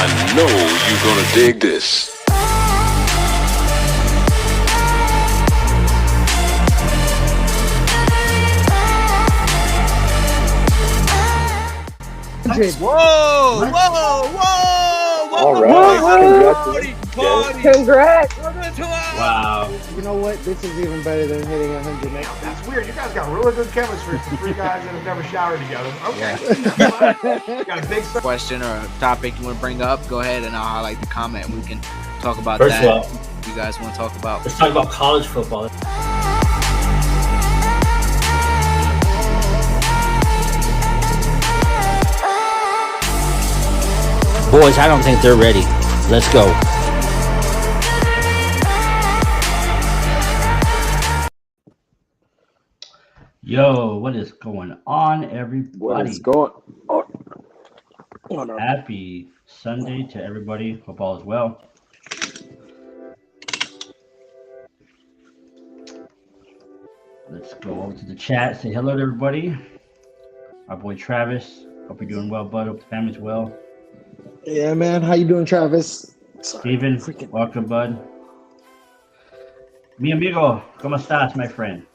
I know you're gonna dig this. Whoa! All right. Congrats. Wow. You know what? This is even better than hitting 100 next. That's weird. You guys got really good chemistry for three guys that have never showered together. Okay. Got a big Question or a topic you want to bring up? Go ahead and I'll highlight the comment. We can talk about First that. of all, If you guys want to talk about? let's talk about college football. Boys, I don't think they're ready. Let's go. Yo, what is going on, everybody? What is going on? Happy Sunday to everybody. Hope all is well. Let's go over to the chat. Say hello to everybody. Our boy Travis. Hope you're doing well, bud. Hope the family's well. Yeah, man. How you doing, Travis? Steven, welcome, bud. Mi amigo, ¿cómo estás, my friend?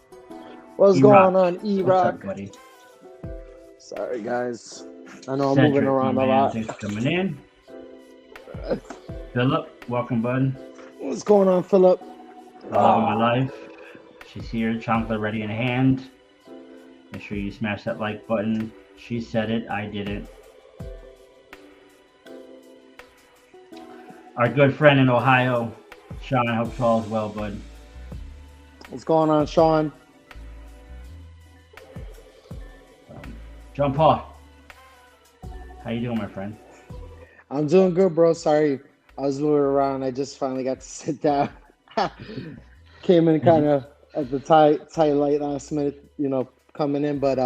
What's E-Rock. going on, What's E-Rock? up, buddy? Sorry, guys. I know I'm Cedric, moving around my a man, lot. thanks for coming in. Philip, welcome, bud. What's going on, Philip? The love of my life. She's here, chocolate ready in hand. Make sure you smash that like button. She said it, I didn't. Our good friend in Ohio, Sean, I hope all is well, bud. What's going on, Sean? John Paul, how you doing, my friend? I'm doing good, bro. Sorry, I was moving around. I just finally got to sit down. Came in kind of at the tight late last minute, coming in, but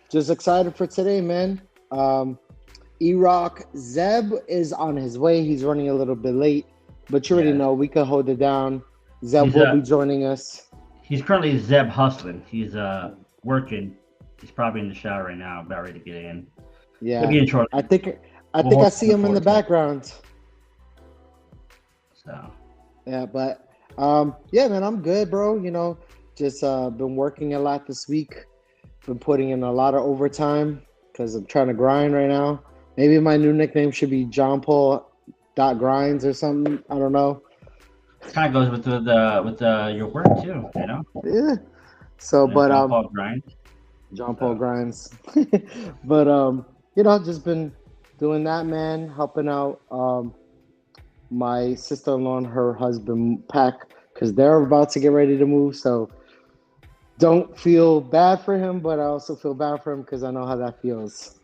just excited for today, man. E-Rock Zeb is on his way. He's running a little bit late, but you already know we can hold it down. Zeb will be joining us. He's currently Zeb hustling. He's working. He's probably in the shower right now, about ready to get in. Yeah, He'll be in shortly. I think I see him in the background. So yeah, but yeah, man, I'm good, bro. Just been working a lot this week. Been putting in a lot of overtime because I'm trying to grind right now. Maybe my new nickname should be John Paul .grinds or something. I don't know. kind of goes with your work too, Yeah. So, but John Paul grind. John Paul grinds. But just been doing that, man. Helping out my sister-in-law and her husband pack because they're about to get ready to move. So don't feel bad for him, but I also feel bad for him because I know how that feels.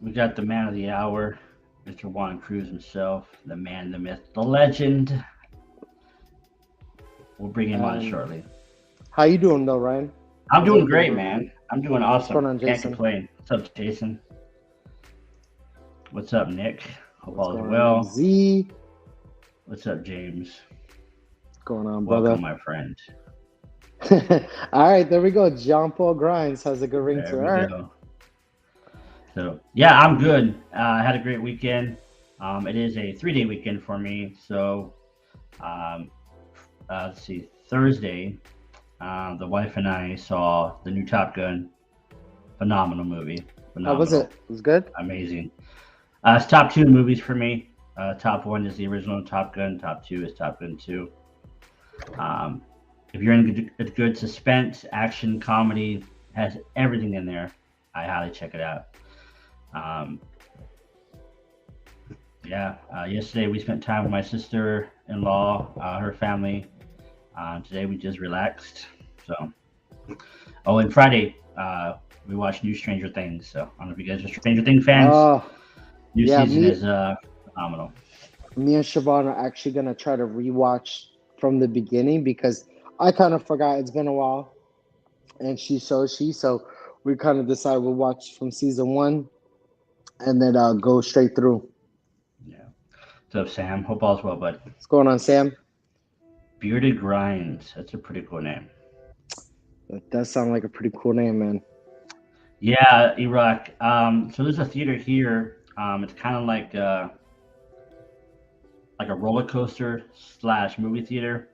We got the man of the hour, Mr. Juan Cruz himself, the man, the myth, the legend. We'll bring him on shortly. How you doing, though, Ryan? I'm doing great, man. I'm doing awesome. What's going on, Can't Jason? complain. What's up, Jason? What's up, Nick? Hope What's all is going well. on, Z? What's up, James? What's going on, brother? Welcome, my friend. All right, there we go. John Paul Grinds has a good ring to it. All right. Go. So, yeah, I'm good. I had a great weekend. It is a 3-day weekend for me. So, let's see, Thursday, the wife and I saw the new Top Gun. Phenomenal movie. Phenomenal. How was it? It was good? Amazing. It's top 2 movies for me. Top 1 is the original Top Gun. Top 2 is Top Gun 2. If you're in a good suspense, action, comedy, has everything in there, I highly check it out. Yesterday we spent time with my sister-in-law, her family. Today we just relaxed. So, and Friday we watched new Stranger Things. So I don't know if you guys are Stranger Things fans. New season is phenomenal. Me and Siobhan are actually gonna try to rewatch from the beginning because I kind of forgot. It's been a while, and so we kind of decided we'll watch from season 1 and then go straight through. Yeah. What's up, Sam? Hope all's well, bud. What's going on, Sam? Bearded Grinds. That's a pretty cool name. That does sound like a pretty cool name, man. Yeah, E-Rock. So there's a theater here It's kind of like a roller coaster / movie theater.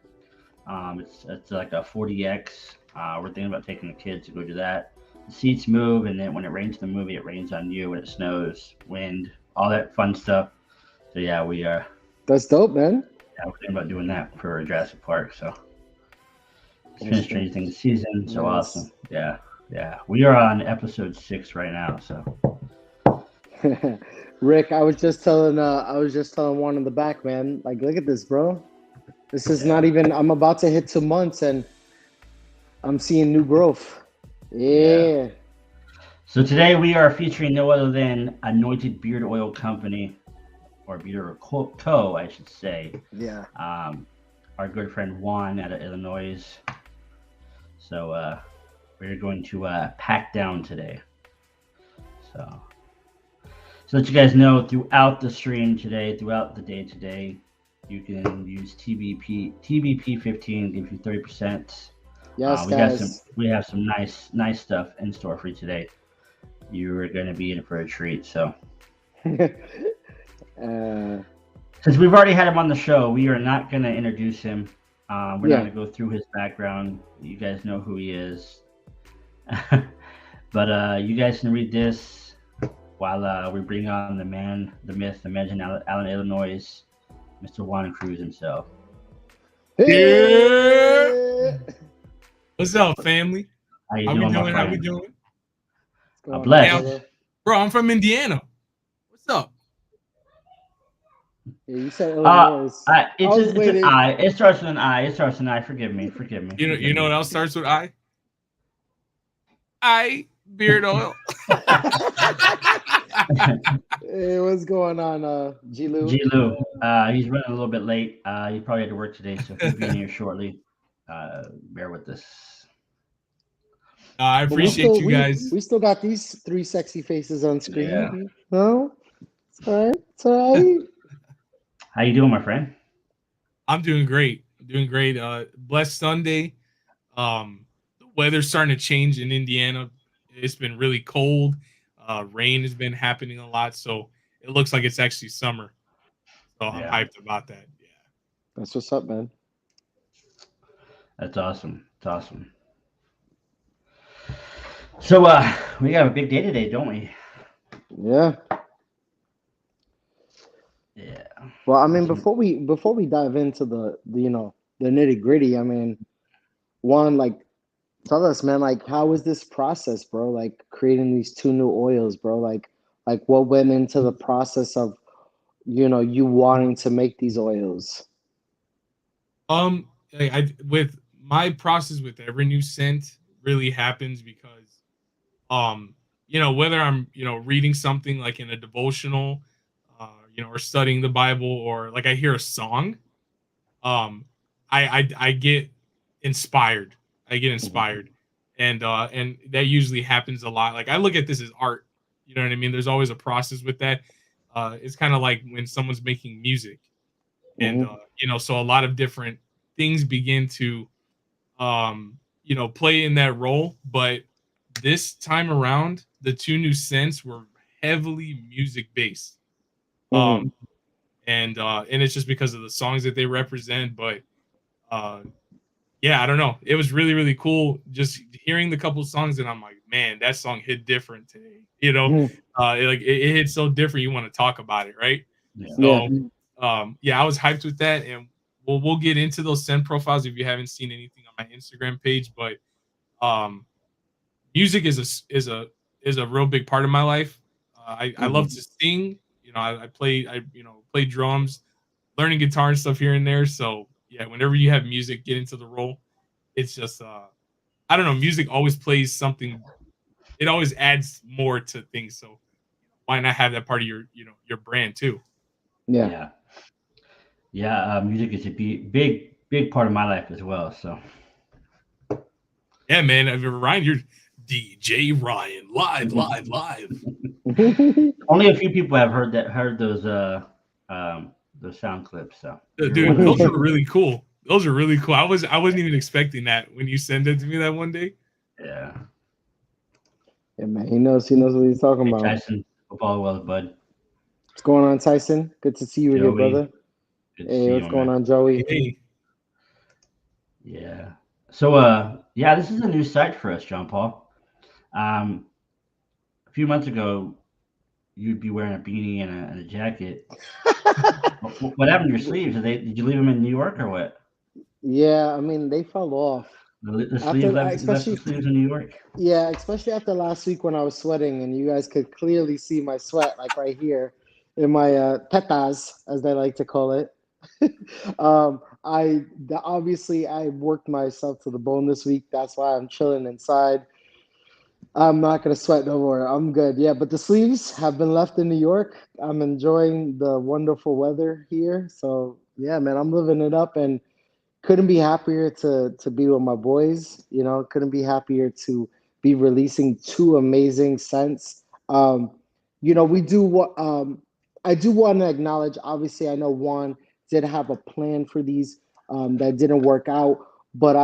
It's like a 40X. We're thinking about taking the kids to go do that. The seats move, and then when it rains in the movie, it rains on you. When it snows, wind, all that fun stuff. So yeah, we are. That's dope, man. Yeah, we're thinking about doing that for Jurassic Park. So it's been a Stranger Things season. So Nice. awesome. Yeah. We are on episode 6 right now. So Rick, I was just telling Juan in the back, man. Like, look at this, bro. This is not even. I'm about to hit 2 months, and I'm seeing new growth. Yeah. So today we are featuring no other than Anointed Beard Oil Company, or Beard Co, I should say. Yeah. Our good friend Juan out of Illinois. So we're going to pack down today. So let you guys know, throughout the stream today, throughout the day today, you can use TBP 15, gives you 30%. Yes, guys. We have some nice stuff in store for you today. You are going to be in for a treat. So since we've already had him on the show, we are not going to introduce him. We're not going to go through his background. You guys know who he is. But you guys can read this while we bring on the man, the myth, the legend, Allen, Illinois, Mr. Juan Cruz himself. Yeah. What's up, family? How you How doing, we my doing? How friend? we doing? I'm blessed. Bro, I'm from Indiana. What's up? Yeah, you said Illinois. It's an I. It starts with an I. Forgive me. You know what else starts with I? Beard oil. Hey, what's going on, G-Lou? G-Lou, he's running a little bit late. He probably had to work today, so he'll be in here shortly. Bear with us. I appreciate you guys. We still got these 3 sexy faces on screen. Yeah. No, it's all right. It's all right. How you doing, my friend? I'm doing great. Blessed Sunday. The weather's starting to change in Indiana. It's been really cold. Rain has been happening a lot, so it looks like it's actually summer. So I'm hyped about that. Yeah. That's what's up, man. That's awesome. It's awesome. So we got a big day today, don't we? Yeah. Yeah. Well, I mean, before we dive into the nitty gritty, I mean, Juan, like, tell us, man, like, how was this process, bro? Like, creating these 2 new oils, bro. Like what went into the process of, you wanting to make these oils? With my process with every new scent really happens because, whether I'm, reading something like in a devotional, or studying the Bible, or like I hear a song, I get inspired. And that usually happens a lot. Like, I look at this as art. You know what I mean? There's always a process with that. It's kind of like when someone's making music, and so a lot of different things begin to, play in that role. But this time around, the 2 new scents were heavily music based. And it's just because of the songs that they represent. But yeah, I don't know. It was really, really cool just hearing the couple of songs, and I'm like, man, that song hit different today. It hit so different. You want to talk about it, right? Yeah. So, I was hyped with that, and we'll get into those scent profiles if you haven't seen anything on my Instagram page. But music is a real big part of my life. I love to sing. I play drums, learning guitar and stuff here and there. So yeah, whenever you have music get into the role, it's just I don't know. Music always plays something. It always adds more to things. So why not have that part of your brand too? Yeah. Music is a big part of my life as well. So yeah, man. I mean, Ryan, you're DJ Ryan live. Only a few people have heard those sound clips. So dude, those are really cool. I wasn't even expecting that when you sent it to me that one day. Yeah. Yeah, man. He knows what he's talking about. Tyson, football well, bud. What's going on, Tyson? Good to see you here, Joey, brother. good to Hey, see what's you, going man. on, Joey? Hey, Yeah. So, yeah, this is a new site for us, John Paul. A few months ago, you'd be wearing a beanie and a jacket. What happened to your sleeves? Did you leave them in New York or what? Yeah, I mean they fell off The sleeves after, left. You left the especially sleeves in New York. yeah, especially after last week when I was sweating and you guys could clearly see my sweat, like right here in my tetas, as they like to call it. Obviously I worked myself to the bone this week. That's why I'm chilling inside. I'm not gonna sweat no more. I'm good. Yeah, but the sleeves have been left in New York. I'm enjoying the wonderful weather here. So yeah, man, I'm living it up and couldn't be happier to be with my boys. You know, couldn't be happier to be releasing two amazing scents. You know, we do what I do want to acknowledge. Obviously, I know Juan did have a plan for these that didn't work out, but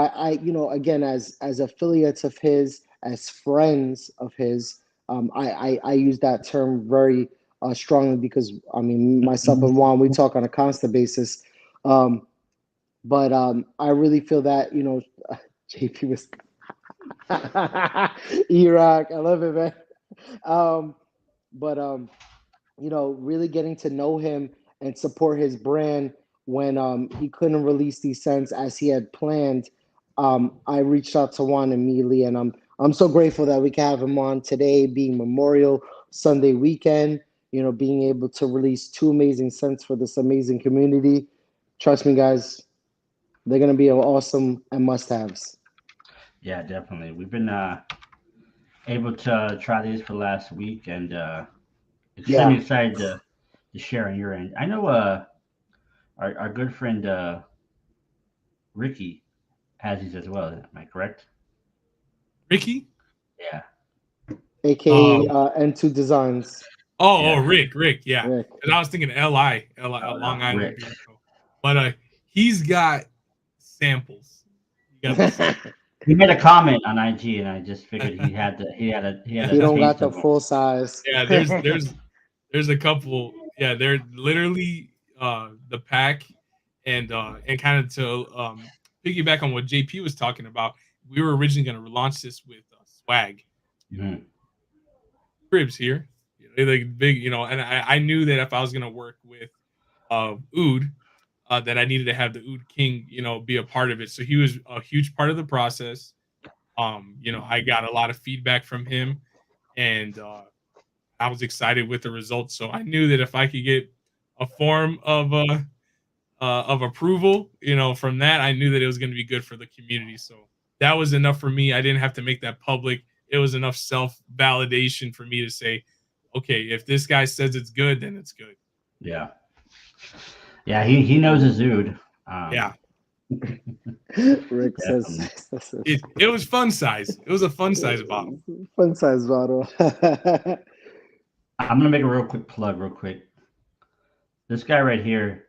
you know, again, as affiliates of his, as friends of his, I use that term very strongly because I mean, myself and Juan, we talk on a constant basis. Um, but I really feel that, you know, JP was Iraq. I love it, man. Um, but you know, really getting to know him and support his brand when he couldn't release these scents as he had planned. I reached out to Juan immediately, and I'm so grateful that we can have him on today, being Memorial Sunday weekend. You know, being able to release two amazing scents for this amazing community. Trust me, guys, they're gonna be awesome and must-haves. Yeah, definitely. We've been able to try these for the last week, and extremely Yeah, excited to share on your end. I know our good friend Ricky has these as well. Am I correct? Ricky. Yeah, aka Um. N2 Designs. Oh, yeah. Rick. Yeah, Rick. and I was thinking Li, Oh no, Long Island Rick. Beer Co. But he's got samples. He got the sample. He made a comment on IG, and I just figured he had He a don't got taste the of them. full size. Yeah, there's a couple. Yeah, they're literally the pack and kind of to piggyback on what JP was talking about. We were originally going to launch this with swag, you know, Mhm. cribs here, you know, they're like big, you know, and I knew that if I was going to work with Ood, that I needed to have the Ood King, you know, be a part of it. So he was a huge part of the process. You know, I got a lot of feedback from him, and I was excited with the results. So I knew that if I could get a form of approval, you know, from that, I knew that it was going to be good for the community. So that was enough for me. I didn't have to make that public. It was enough self validation for me to say, okay, if this guy says it's good, then it's good. Yeah, yeah. He knows his Zood. Yeah, Rick says, Definitely. it was fun size. It was a fun size bottle. fun size bottle. I'm gonna make a real quick plug, real quick. This guy right here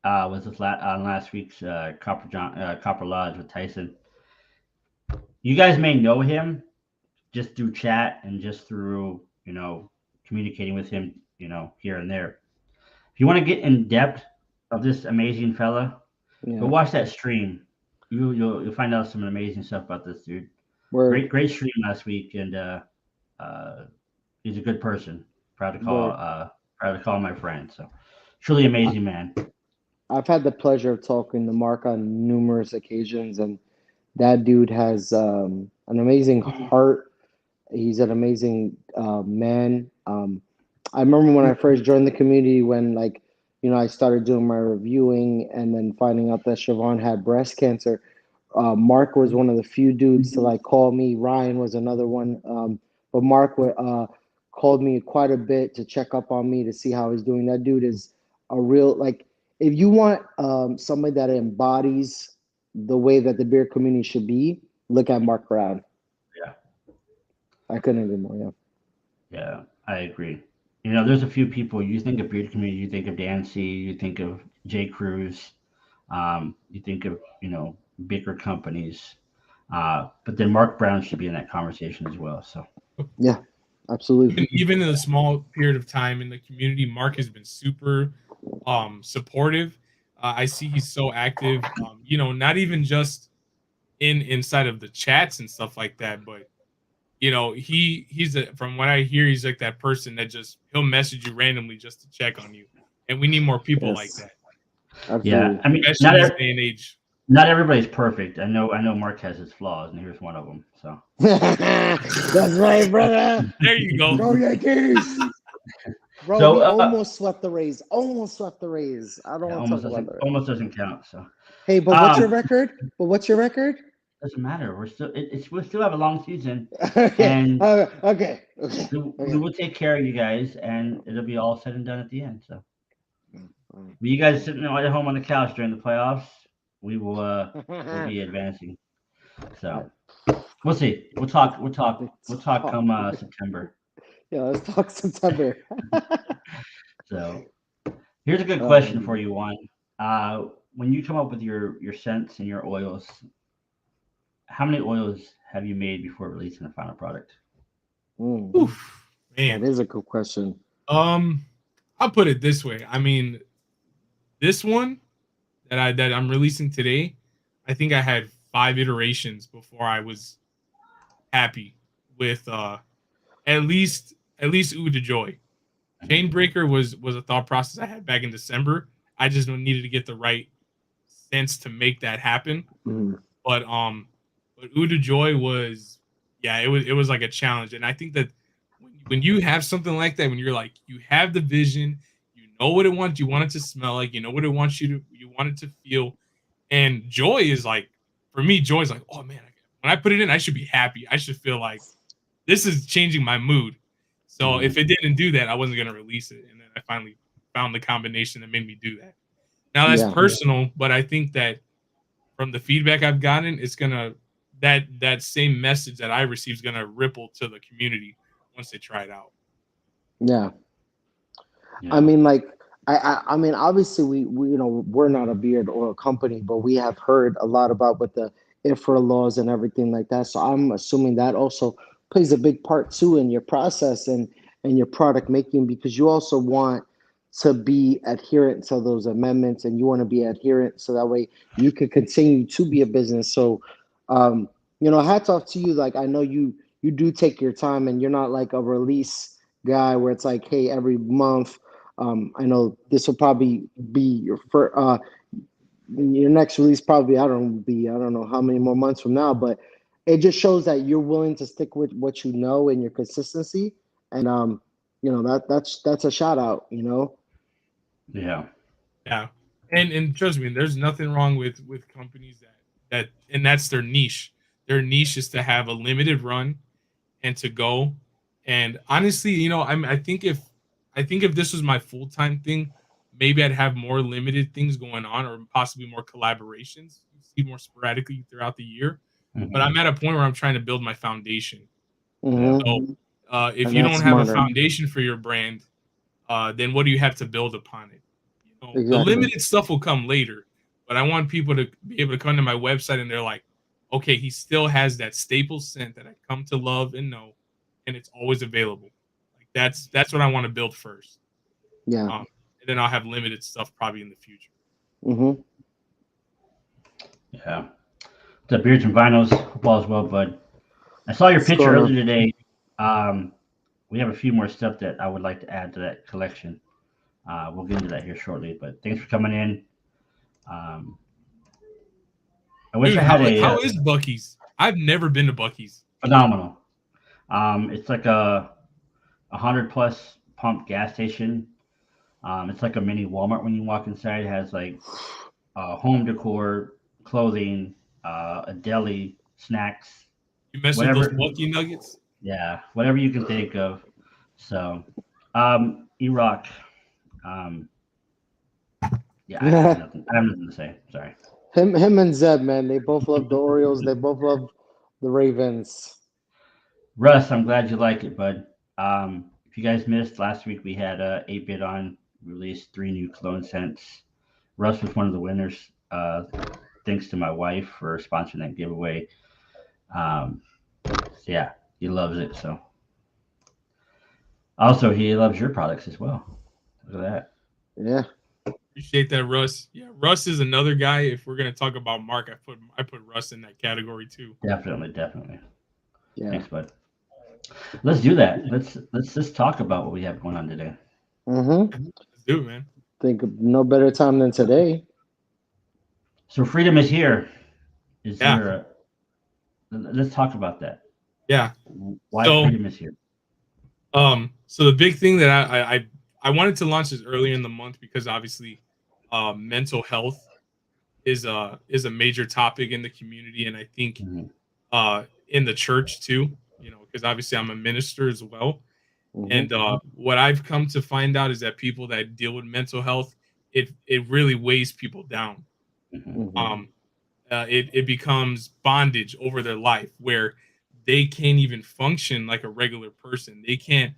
was on last week's Copper Lodge with Tyson. You guys may know him just through chat and just through communicating with him here and there. If you want to get in depth of this amazing fella, go Yeah, watch that stream. You'll find out some amazing stuff about this dude. word, Great stream last week, and uh, he's a good person. word. Proud to call him my friend. So truly amazing man. I've had the pleasure of talking to Mark on numerous occasions, and that dude has an amazing heart. He's an amazing man. I remember when I first joined the community, when like, you know, I started doing my reviewing and then finding out that Siobhan had breast cancer. Mark was one of the few dudes to like call me. Ryan was another one, but Mark called me quite a bit to check up on me to see how he's doing. That dude is a real like. If you want somebody that embodies the way that the beer community should be, look at Mark Brown. Yeah. I couldn't agree more. Yeah. Yeah, I agree. There's a few people you think of beard community, you think of Dancy, you think of J. Cruz, you think of bigger companies, but then Mark Brown should be in that conversation as well. So Yeah. Absolutely. Even in a small period of time in the community, Mark has been super supportive. I see he's so active. Not even just inside of the chats and stuff like that, but from what I hear, he's like that person that just he'll message you randomly just to check on you, and we need more people like Yes. that, Absolutely. Yeah, I mean, especially in this day and age. not everybody's perfect. I know Mark has his flaws, and here's one of them. So That's right, brother. There you go. Go Yankees. Bro, So, we almost swept the Rays. Almost swept the Rays. I don't want to talk about that. almost doesn't count. So Hey, but what's your record? Doesn't matter. We'll still have a long season, Okay. and Okay. we will take care of you guys, and it'll be all said and done at the end. So, but you guys sitting at home on the couch during the playoffs, we'll be advancing. So we'll see. We'll talk come September. Yeah, let's talk September. So here's a good question for you, Juan. When you come up with your scents and your oils, how many oils have you made before releasing the final product? Oof, man, that is a good question. I'll put it this way. I mean, this one that I'm releasing today, I think I had 5 iterations before I was happy with at least Ooda Joy. Chainbreaker was a thought process I had back in December. I just needed to get the right sense to make that happen. But Ooda Joy was, it was like a challenge, and I think that when you have something like that, when you're like you have the vision, you know what it wants, you want it to smell like, you know what it wants you want it to feel, and Joy is like, for me, Joy is like, oh man, when I put it in, I should be happy. I should feel like this is changing my mood. So if it didn't do that, I wasn't gonna release it, and then I finally found the combination that made me do that. Now that's personal, but I think that from the feedback I've gotten, it's gonna that same message that I receive is gonna ripple to the community once they try it out. Yeah. I mean, like, I mean, obviously, we we're not a beard oil company, but we have heard a lot about what the IFRA laws and everything like that. So I'm assuming that also plays a big part too in your process and your product making, because you also want to be adherent to those amendments, and you want to be adherent so that way you can continue to be a business. So, hats off to you. Like, I know you do take your time, and you're not like a release guy where it's like, hey, every month. I know this will probably be your next release. Probably I don't know how many more months from now, but it just shows that you're willing to stick with what you know and your consistency, and that's a shout out. Yeah. And trust me, there's nothing wrong with companies that and that's their niche. Their niche is to have a limited run and to go. And honestly, I think if this was my full-time thing, maybe I'd have more limited things going on, or possibly more collaborations you see more sporadically throughout the year. But I'm at a point where I'm trying to build my foundation. So if And you that's don't have smarter. a foundation for your brand, then what do you have to build upon it? The Exactly. limited stuff will come later, but I want people to be able to come to my website and they're like, okay, he still has that staple scent that I come to love and know, and it's always available. Like that's what I want to build first. Yeah. And then I'll have limited stuff probably in the future. Yeah. The beards and vinyls football as well, bud. I saw your picture earlier today. We have a few more stuff that I would like to add to that collection. We'll get into that here shortly, but thanks for coming in. I wish I had how is Buc-ee's? I've never been to Buc-ee's. Phenomenal. It's like a 100+ pump gas station. It's like a mini Walmart when you walk inside. It has like home decor, clothing, a deli, snacks. You mess with those Buc-ee nuggets? Yeah, whatever you can think of. So, E-Rock. I have nothing to say. Sorry. Him and Zeb, man, they both love the Orioles. They both love the Ravens. Russ, I'm glad you like it, bud. If you guys missed last week, we had 8-Bit on, released 3 new cologne scents. Russ was one of the winners. Thanks to my wife for sponsoring that giveaway. Yeah, he loves it. So Also, he loves your products as well. Look at that. Yeah. Appreciate that, Russ. Yeah, Russ is another guy. If we're gonna talk about Mark, I put Russ in that category too. Definitely. Yeah. Thanks, bud. Let's do that. Let's just talk about what we have going on today. Mm-hmm. Let's do it, man. Think of no better time than today. So freedom is here. Is Yeah. there a, let's talk about that. Yeah. Why So, freedom is here. So the big thing that I wanted to launch this earlier in the month because obviously, mental health is a major topic in the community, and I think Mhm. in the church too. You know, because obviously I'm a minister as well. Mm-hmm. And what I've come to find out is that people that deal with mental health, it really weighs people down. Mhm. Mm-hmm. It becomes bondage over their life where they can't even function like a regular person. They can't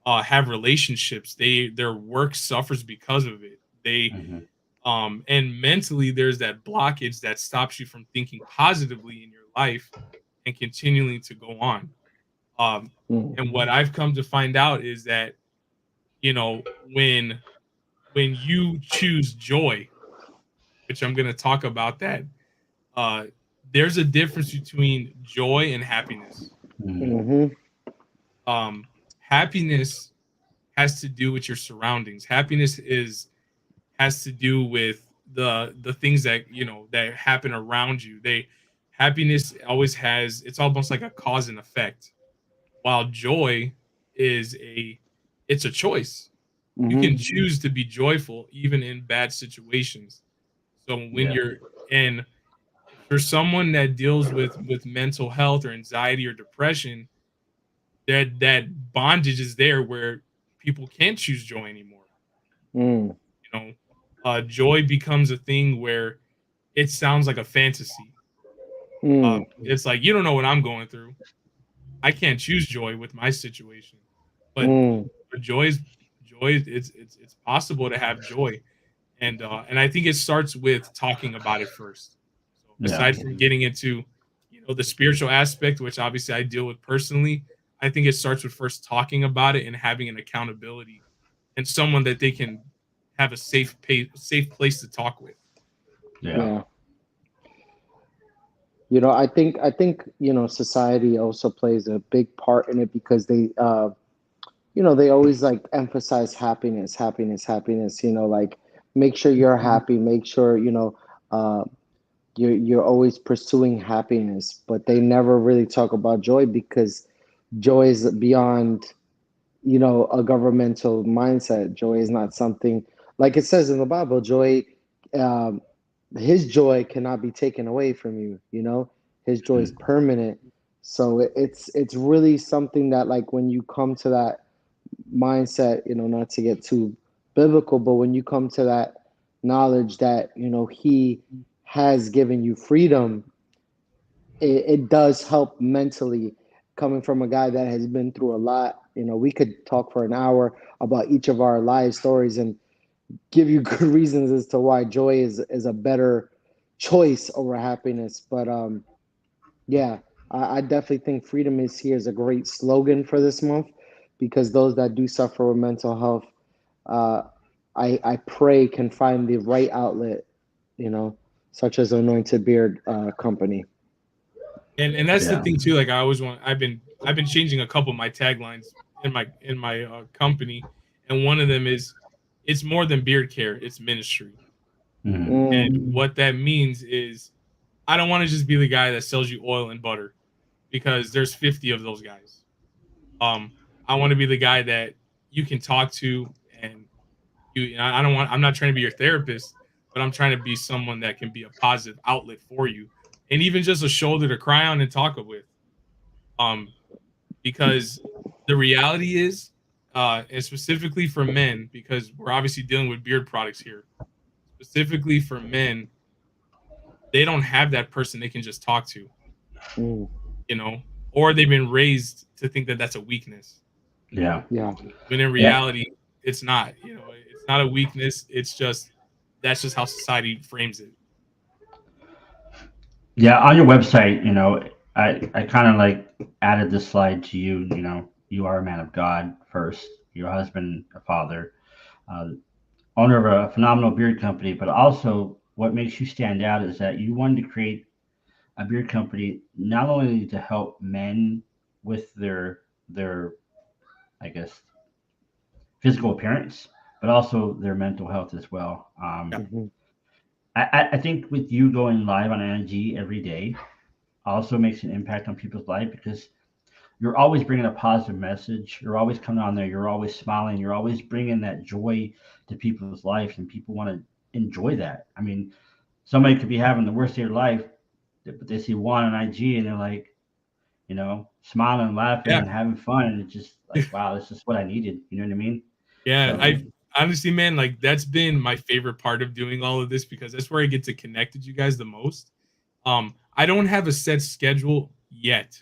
have relationships. Their work suffers because of it. They Mhm. And mentally there's that blockage that stops you from thinking positively in your life and continuing to go on. And Mm-hmm. what I've come to find out is that, you know, when you choose joy, which I'm going to talk about that, uh, there's a difference between joy and happiness. Mhm. Mm-hmm. Happiness has to do with your surroundings. Happiness is has to do with the things that that happen around you. Happiness always has, it's almost like a cause and effect, while joy is it's a choice. You can Mm-hmm. choose to be joyful even in bad situations. So when Yeah. you're and for someone that deals with mental health or anxiety or depression, that bondage is there where people can't choose joy anymore. Mm. You know, joy becomes a thing where it sounds like a fantasy. Mm. It's like, you don't know what I'm going through. I can't choose joy with my situation, but Mm. joy. It's possible to have joy, and I think it starts with talking about it first. So Yeah. aside from getting into the spiritual aspect, which obviously I deal with personally, I think it starts with first talking about it and having an accountability and someone that they can have a safe place to talk with. Yeah. Yeah. I think society also plays a big part in it because they always like emphasize happiness, happiness, happiness. Like make sure you're happy, make sure uh, you're always pursuing happiness, but they never really talk about joy because joy is beyond a governmental mindset. Joy is not something like it says in the Bible. Joy, um, his joy cannot be taken away from you. His joy is Mhm. permanent. So it's really something that, like, when you come to that mindset, not to get too biblical, but when you come to that knowledge that he has given you freedom, it does help mentally. Coming from a guy that has been through a lot, we could talk for an hour about each of our life stories and give you good reasons as to why joy is a better choice over happiness. But yeah, I definitely think freedom is here is a great slogan for this month, because those that do suffer with mental health, uh, I pray can find the right outlet, you know, such as Anointed Beard Company. And that's the Yeah. thing too. Like I've been changing a couple of my taglines in my company, and one of them is it's more than beard care, it's ministry. Mhm. And Mm, what that means is I don't want to just be the guy that sells you oil and butter because there's 50 of those guys. Um, I want to be the guy that you can talk to, and I don't want. I'm not trying to be your therapist, but I'm trying to be someone that can be a positive outlet for you, and even just a shoulder to cry on and talk with. Um, because the reality is, and specifically for men, because we're obviously dealing with beard products here. Specifically for men, they don't have that person they can just talk to, mm, you know, or they've been raised to think that that's a weakness. Yeah. yeah. When in Yeah. reality, it's not. It's not a weakness. It's just that's just how society frames it. Yeah. On your website, I kind of like added this slide to you. you are a man of God first. You're a husband, a father, uh, owner of a phenomenal beard company. But also, what makes you stand out is that you wanted to create a beard company not only to help men with their I guess physical appearance, but also their mental health as well. Mhm. I think with you going live on NG every day also makes an impact on people's life because you're always bringing a positive message. You're always coming on there. You're always smiling. You're always bringing that joy to people's life, and people want to enjoy that. I mean, somebody could be having the worst day of their life, but they see Juan on IG and they're like, smiling and laughing Yeah. and having fun, and it's just like, wow, this is what I needed. You know what I mean? Yeah, So, I honestly, man, like that's been my favorite part of doing all of this because that's where I get to connect with you guys the most. I don't have a set schedule yet.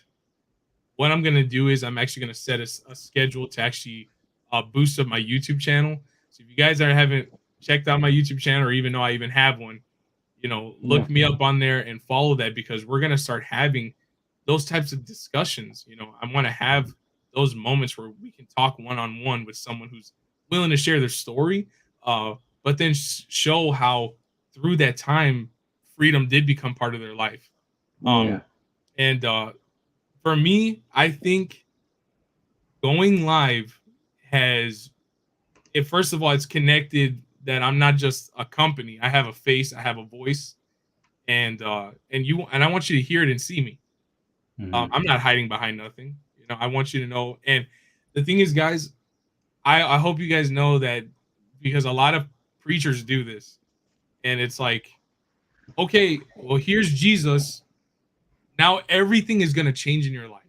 What I'm gonna do is I'm actually gonna set a schedule to actually boost up my YouTube channel. So if you guys haven't checked out my YouTube channel or even know I even have one, Yeah. look me up on there and follow that because we're gonna start having those types of discussions. I want to have those moments where we can talk one on one with someone who's willing to share their story, but then show how through that time freedom did become part of their life. Mm. yeah. And for me, I think going live has it. First of all, it's connected that I'm not just a company. I have a face, I have a voice, and I want you to hear it and see me. Mhm. I'm not hiding behind nothing. I want you to know. And the thing is, guys, I hope you guys know that because a lot of preachers do this, and it's like, okay, well, here's Jesus. Now everything is gonna change in your life,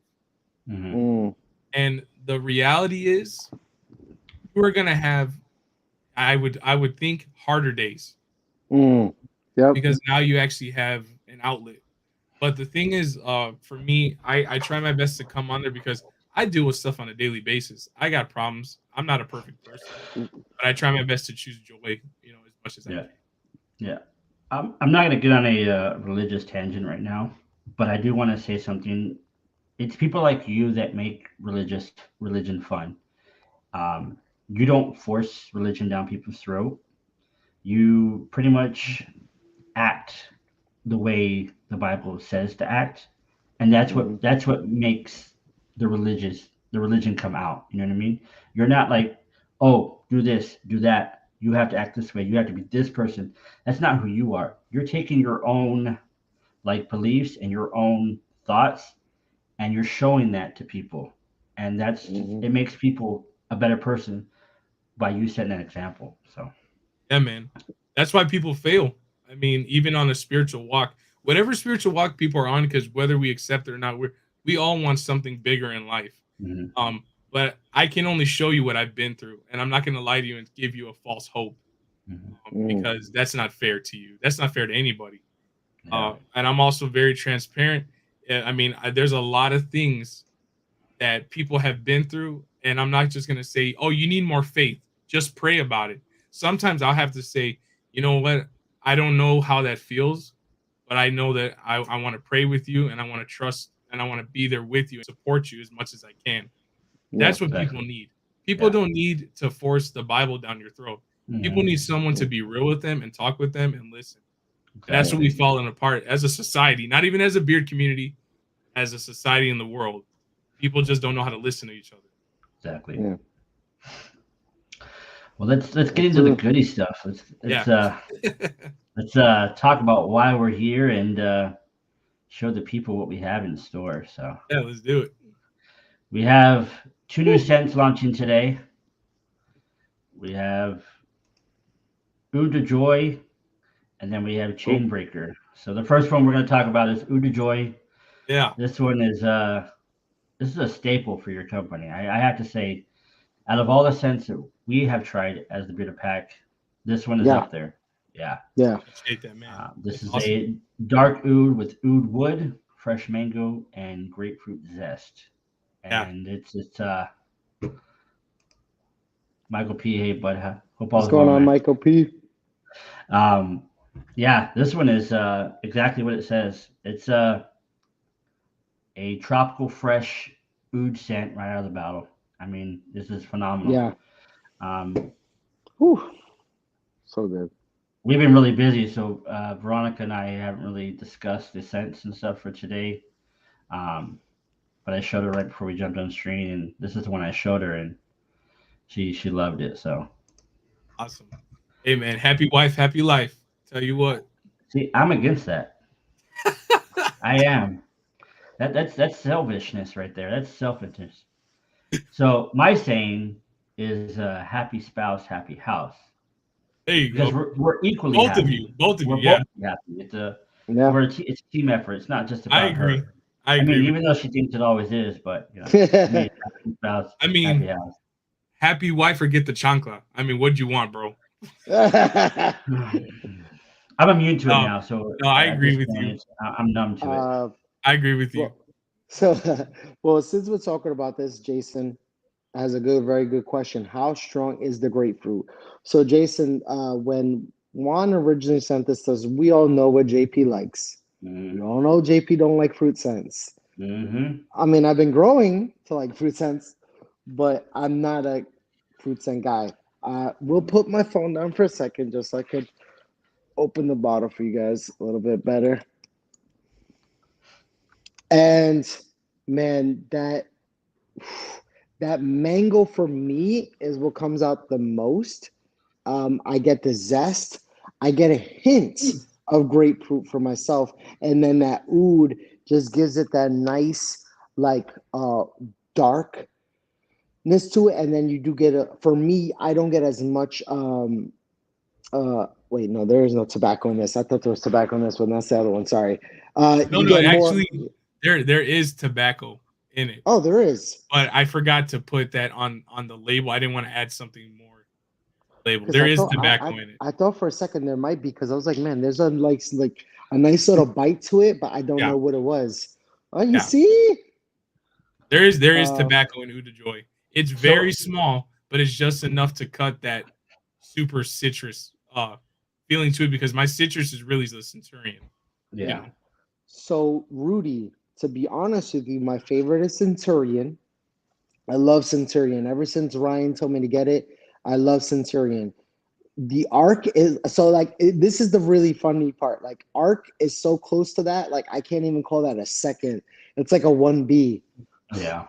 Mhm. Mm. and the reality is, you are gonna have, I would think, harder days Mm. Yep. because now you actually have an outlet. But the thing is, for me, I try my best to come on there because I deal with stuff on a daily basis. I got problems. I'm not a perfect person, but I try my best to choose joy, as much as I Yeah. can. Yeah. I'm not going to get on a religious tangent right now, but I do want to say something. It's people like you that make religion fun. Um, you don't force religion down people's throat. You pretty much act the way the Bible says to act, and that's Mhm. what makes the religion come out. You know what I mean? You're not like, oh, do this, do that. You have to act this way. You have to be this person. That's not who you are. You're taking your own like beliefs and your own thoughts, and you're showing that to people, and Mhm. it makes people a better person by you setting an example. So Yeah, man. That's why people fail. I mean, even on a spiritual walk, whatever spiritual walk people are on, because whether we accept it or not, we all want something bigger in life. mhm. But I can only show you what I've been through, and I'm not going to lie to you and give you a false hope, Mhm. Mm. because that's not fair to you. That's not fair to anybody. Yeah. And I'm also very transparent. I mean, there's a lot of things that people have been through, and I'm not just going to say, "Oh, you need more faith. Just pray about it." Sometimes I'll have to say, "You know what? I don't know how that feels, but I know that I want to pray with you, and I want to trust, and I want to be there with you and support you as much as I can." Yeah. That's what people Exactly. need. People Yeah. don't need to force the Bible down your throat. People Mhm. need someone to Mm. be real with them and talk with them and listen. And that's Yeah. what Exactly. we've fallen apart as a society, not even as a beard community, as a society in the world. People just don't know how to listen to each other. Exactly. Yeah. Well, let's get into the Absolutely. goody stuff. Yeah. Let's talk about why we're here and show the people what we have in store. So Yeah, let's do it. we have two new scents launching today. We have Ooda Joy, and then we have Oh. Chainbreaker. So the first one we're going to talk about is Ooda Joy. Yeah. This one this is a staple for your company. I have to say, out of all the scents that we have tried as the Bitter Pack, this one is Yeah. up there. Yeah. Yeah. Appreciate that, man. This That's is awesome. a dark oud with oud wood, fresh mango, and grapefruit zest. Yeah. And it's Michael P. Hey, bud. Hope What's all's going well, on, man. Michael P? Um, yeah, this one is exactly what it says. It's a tropical fresh oud scent right out of the bottle. I mean, this is phenomenal. Yeah. Whew. So good. We've been really busy, so Veronica and I haven't really discussed the scents and stuff for today. But I showed her right before we jumped on stream, and this is the one I showed her, and she loved it. So Awesome. Hey man, happy wife, happy life. Tell you what. see, I'm against that. I am. That's selfishness right there. That's selfishness. So my saying is happy spouse, happy house. There you Because go. we're equally Both happy. of you. Both of We're you, yeah. both happy. It's a Yeah. it's a team effort. It's not just I about agree. her. I I agree. mean, with even though she thinks it always is, but you know, to me, it's happy spouse, I mean, happy house. happy wife or get the chancla. I mean, what'd you want, bro? I'm immune to it now, so No, I at agree this with point, you. I'm numb to it. I agree with you. Well, since we're talking about this, Jason has a very good question. How strong is the grapefruit? So, Jason, when Juan originally sent this to us, we all know what JP likes. We all know JP don't like fruit scents. I mean, I've been growing to like fruit scents, but I'm not a fruit scent guy. We'll put my phone down for a second just so I could open the bottle for you guys a little bit better. And man, that mango for me is what comes out the most. I get the zest. I get a hint of grapefruit for myself, and then that oud just gives it that nice, like, darkness to it. And then you do get for me, I don't get as much. Wait, no, there is no tobacco in this. I thought there was tobacco in this one. That's the other one. Sorry. No, actually, there is tobacco in it. Oh, there is. But I forgot to put that on the label. I didn't want to add something more label. There is tobacco in it. I thought for a second there might be, because I was like, man, there's a like a nice little bite to it, but I don't know what it was. Oh, you see? There is tobacco in Ooda Joy. It's very small, but it's just enough to cut that super citrus feeling to it, because my citrus is really the Centurion. Yeah. You know? So, Rudy, to be honest with you, my favorite is Centurion. I love Centurion. Ever since Ryan told me to get it, I love Centurion. The Arc is so like this is the really funny part. Like Arc is so close to that, like I can't even call that a second. It's like a 1B. Yeah.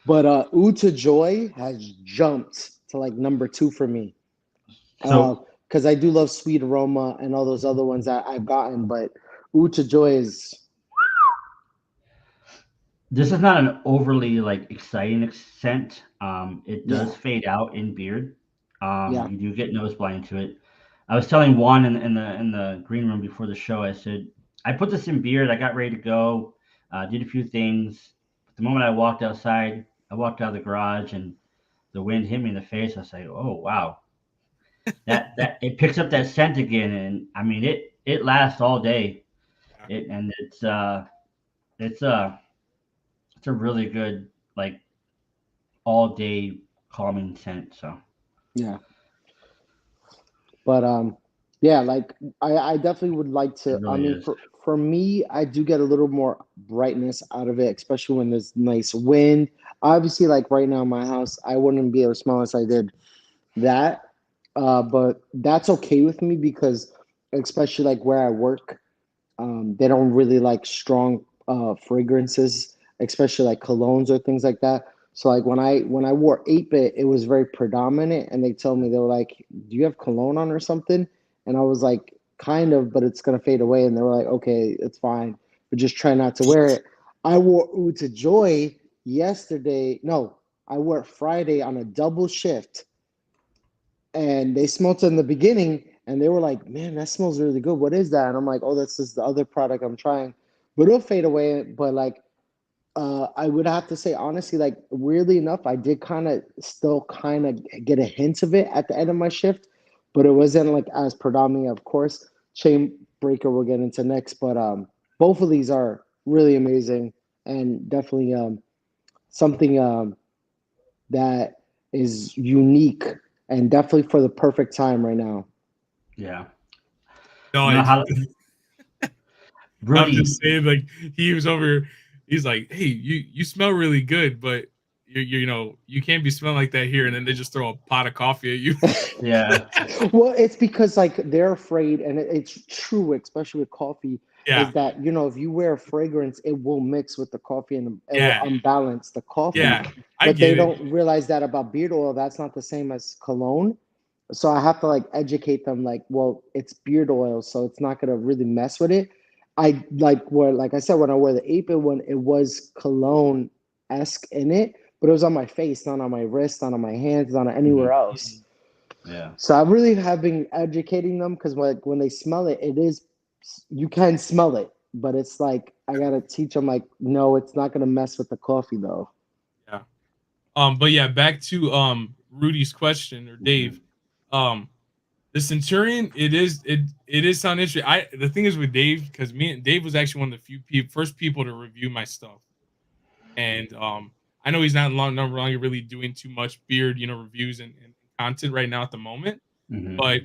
But Ooda Joy has jumped to like number 2 for me. So because I do love Sweet Aroma and all those other ones that I've gotten, but Ooda Joy is. This is not an overly like exciting scent. It does fade out in beard. You do get nose blind to it. I was telling Juan in the green room before the show. I said I put this in beard. I got ready to go. Did a few things. But the moment I walked outside, I walked out of the garage, and the wind hit me in the face. I was like, "Oh wow!" that it picks up that scent again, and I mean it lasts all day. It's a really good like all day calming scent. So yeah. But yeah, like I definitely would like to. really I mean, for me, I do get a little more brightness out of it, especially when there's nice wind. Obviously, like right now in my house, I wouldn't be able to smell as I did that. But that's okay with me, because especially like where I work, they don't really like strong fragrances, especially like colognes or things like that. So like when I wore 8-bit, it was very predominant, and they were like, "Do you have cologne on or something?" And I was like, "Kind of, but it's gonna fade away." And they were like, "Okay, it's fine, but just try not to wear it." I wore Ooda Joy yesterday. No, I wore it Friday on a double shift, and they smelled it in the beginning, and they were like, "Man, that smells really good. What is that?" And I'm like, "Oh, that's just the other product I'm trying, but it'll fade away." But like, I would have to say honestly, like weirdly enough, I did still get a hint of it at the end of my shift, but it wasn't like as predominant. Of course, Chain Breaker we'll get into next, but both of these are really amazing, and definitely something that is unique, and definitely for the perfect time right now. yeah. No, You know how I'm just saying, like he was over. He's like, "Hey, you smell really good, but you can't be smelling like that here, and then they just throw a pot of coffee at you. Yeah. Well, it's because like they're afraid, and it's true, especially with coffee, Yeah, is that if you wear a fragrance, it will mix with the coffee and it Yeah. will unbalance the coffee. yeah, I But they get it. don't realize that about beard oil. That's not the same as cologne. So I have to like educate them, like, well, it's beard oil, so it's not gonna really mess with it. I like I said, when I wear the Ape one, it was cologne esque in it, but it was on my face, not on my wrist, not on my hands, not anywhere else. Yeah. So I really have been educating them because like when they smell it, you can smell it, but it's like I gotta teach them like, no, it's not gonna mess with the coffee though. Yeah. But yeah, back to Rudy's question or Dave. The Centurion, it is sound interesting. The thing is with Dave, because me and Dave was actually one of the first people to review my stuff, and I know he's no longer really doing too much beard, reviews and content right now at the moment, but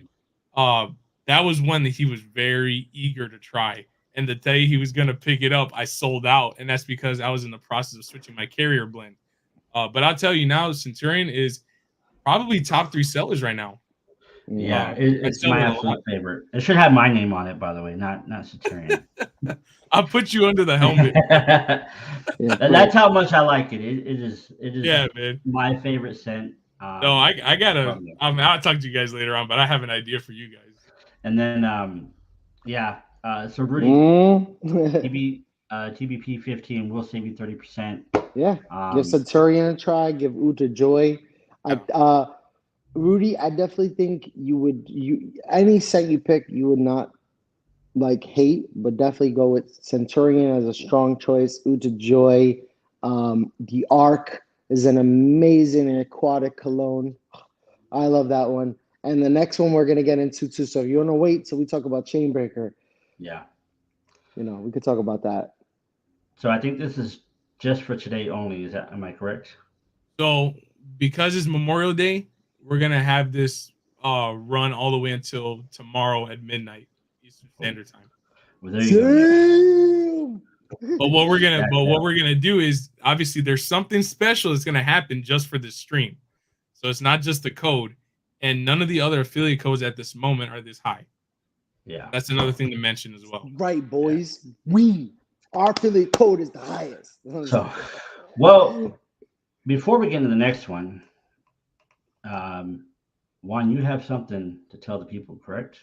that was one that he was very eager to try. And the day he was gonna pick it up, I sold out, and that's because I was in the process of switching my carrier blend. But I'll tell you now, Centurion is probably top 3 sellers right now. Yeah, I it's sell my it a absolute lot. favorite. It should have my name on it, by the way, not Saturnian. I'll put you under the helmet. Yeah, That's how much I like it. It is Yeah, man. my favorite scent. No, I gotta. From them. I'll talk to you guys later on, but I have an idea for you guys. And then yeah. So Rudy, TBP 15 will save you 30%. Yeah, give Centurion a try. Give Ooda Joy. Rudy, I definitely think any scent you pick, you would not like hate, but definitely go with Centurion as a strong choice. Ooda Joy, the Arc is an amazing aquatic cologne. I love that one. And the next one we're gonna get into too. So if you want to wait till we talk about Chainbreaker, yeah, we could talk about that. So I think this is just for today only. Am I correct? So because it's Memorial Day, we're gonna have this run all the way until tomorrow at midnight Eastern Standard Time. Well, there you go. But what we're gonna do is obviously there's something special that's gonna happen just for this stream. So it's not just the code, and none of the other affiliate codes at this moment are this high. Yeah, that's another thing to mention as well. Right, boys. Yeah. Our affiliate code is the highest. So, well, before we get into the next one, Juan, you have something to tell the people, correct?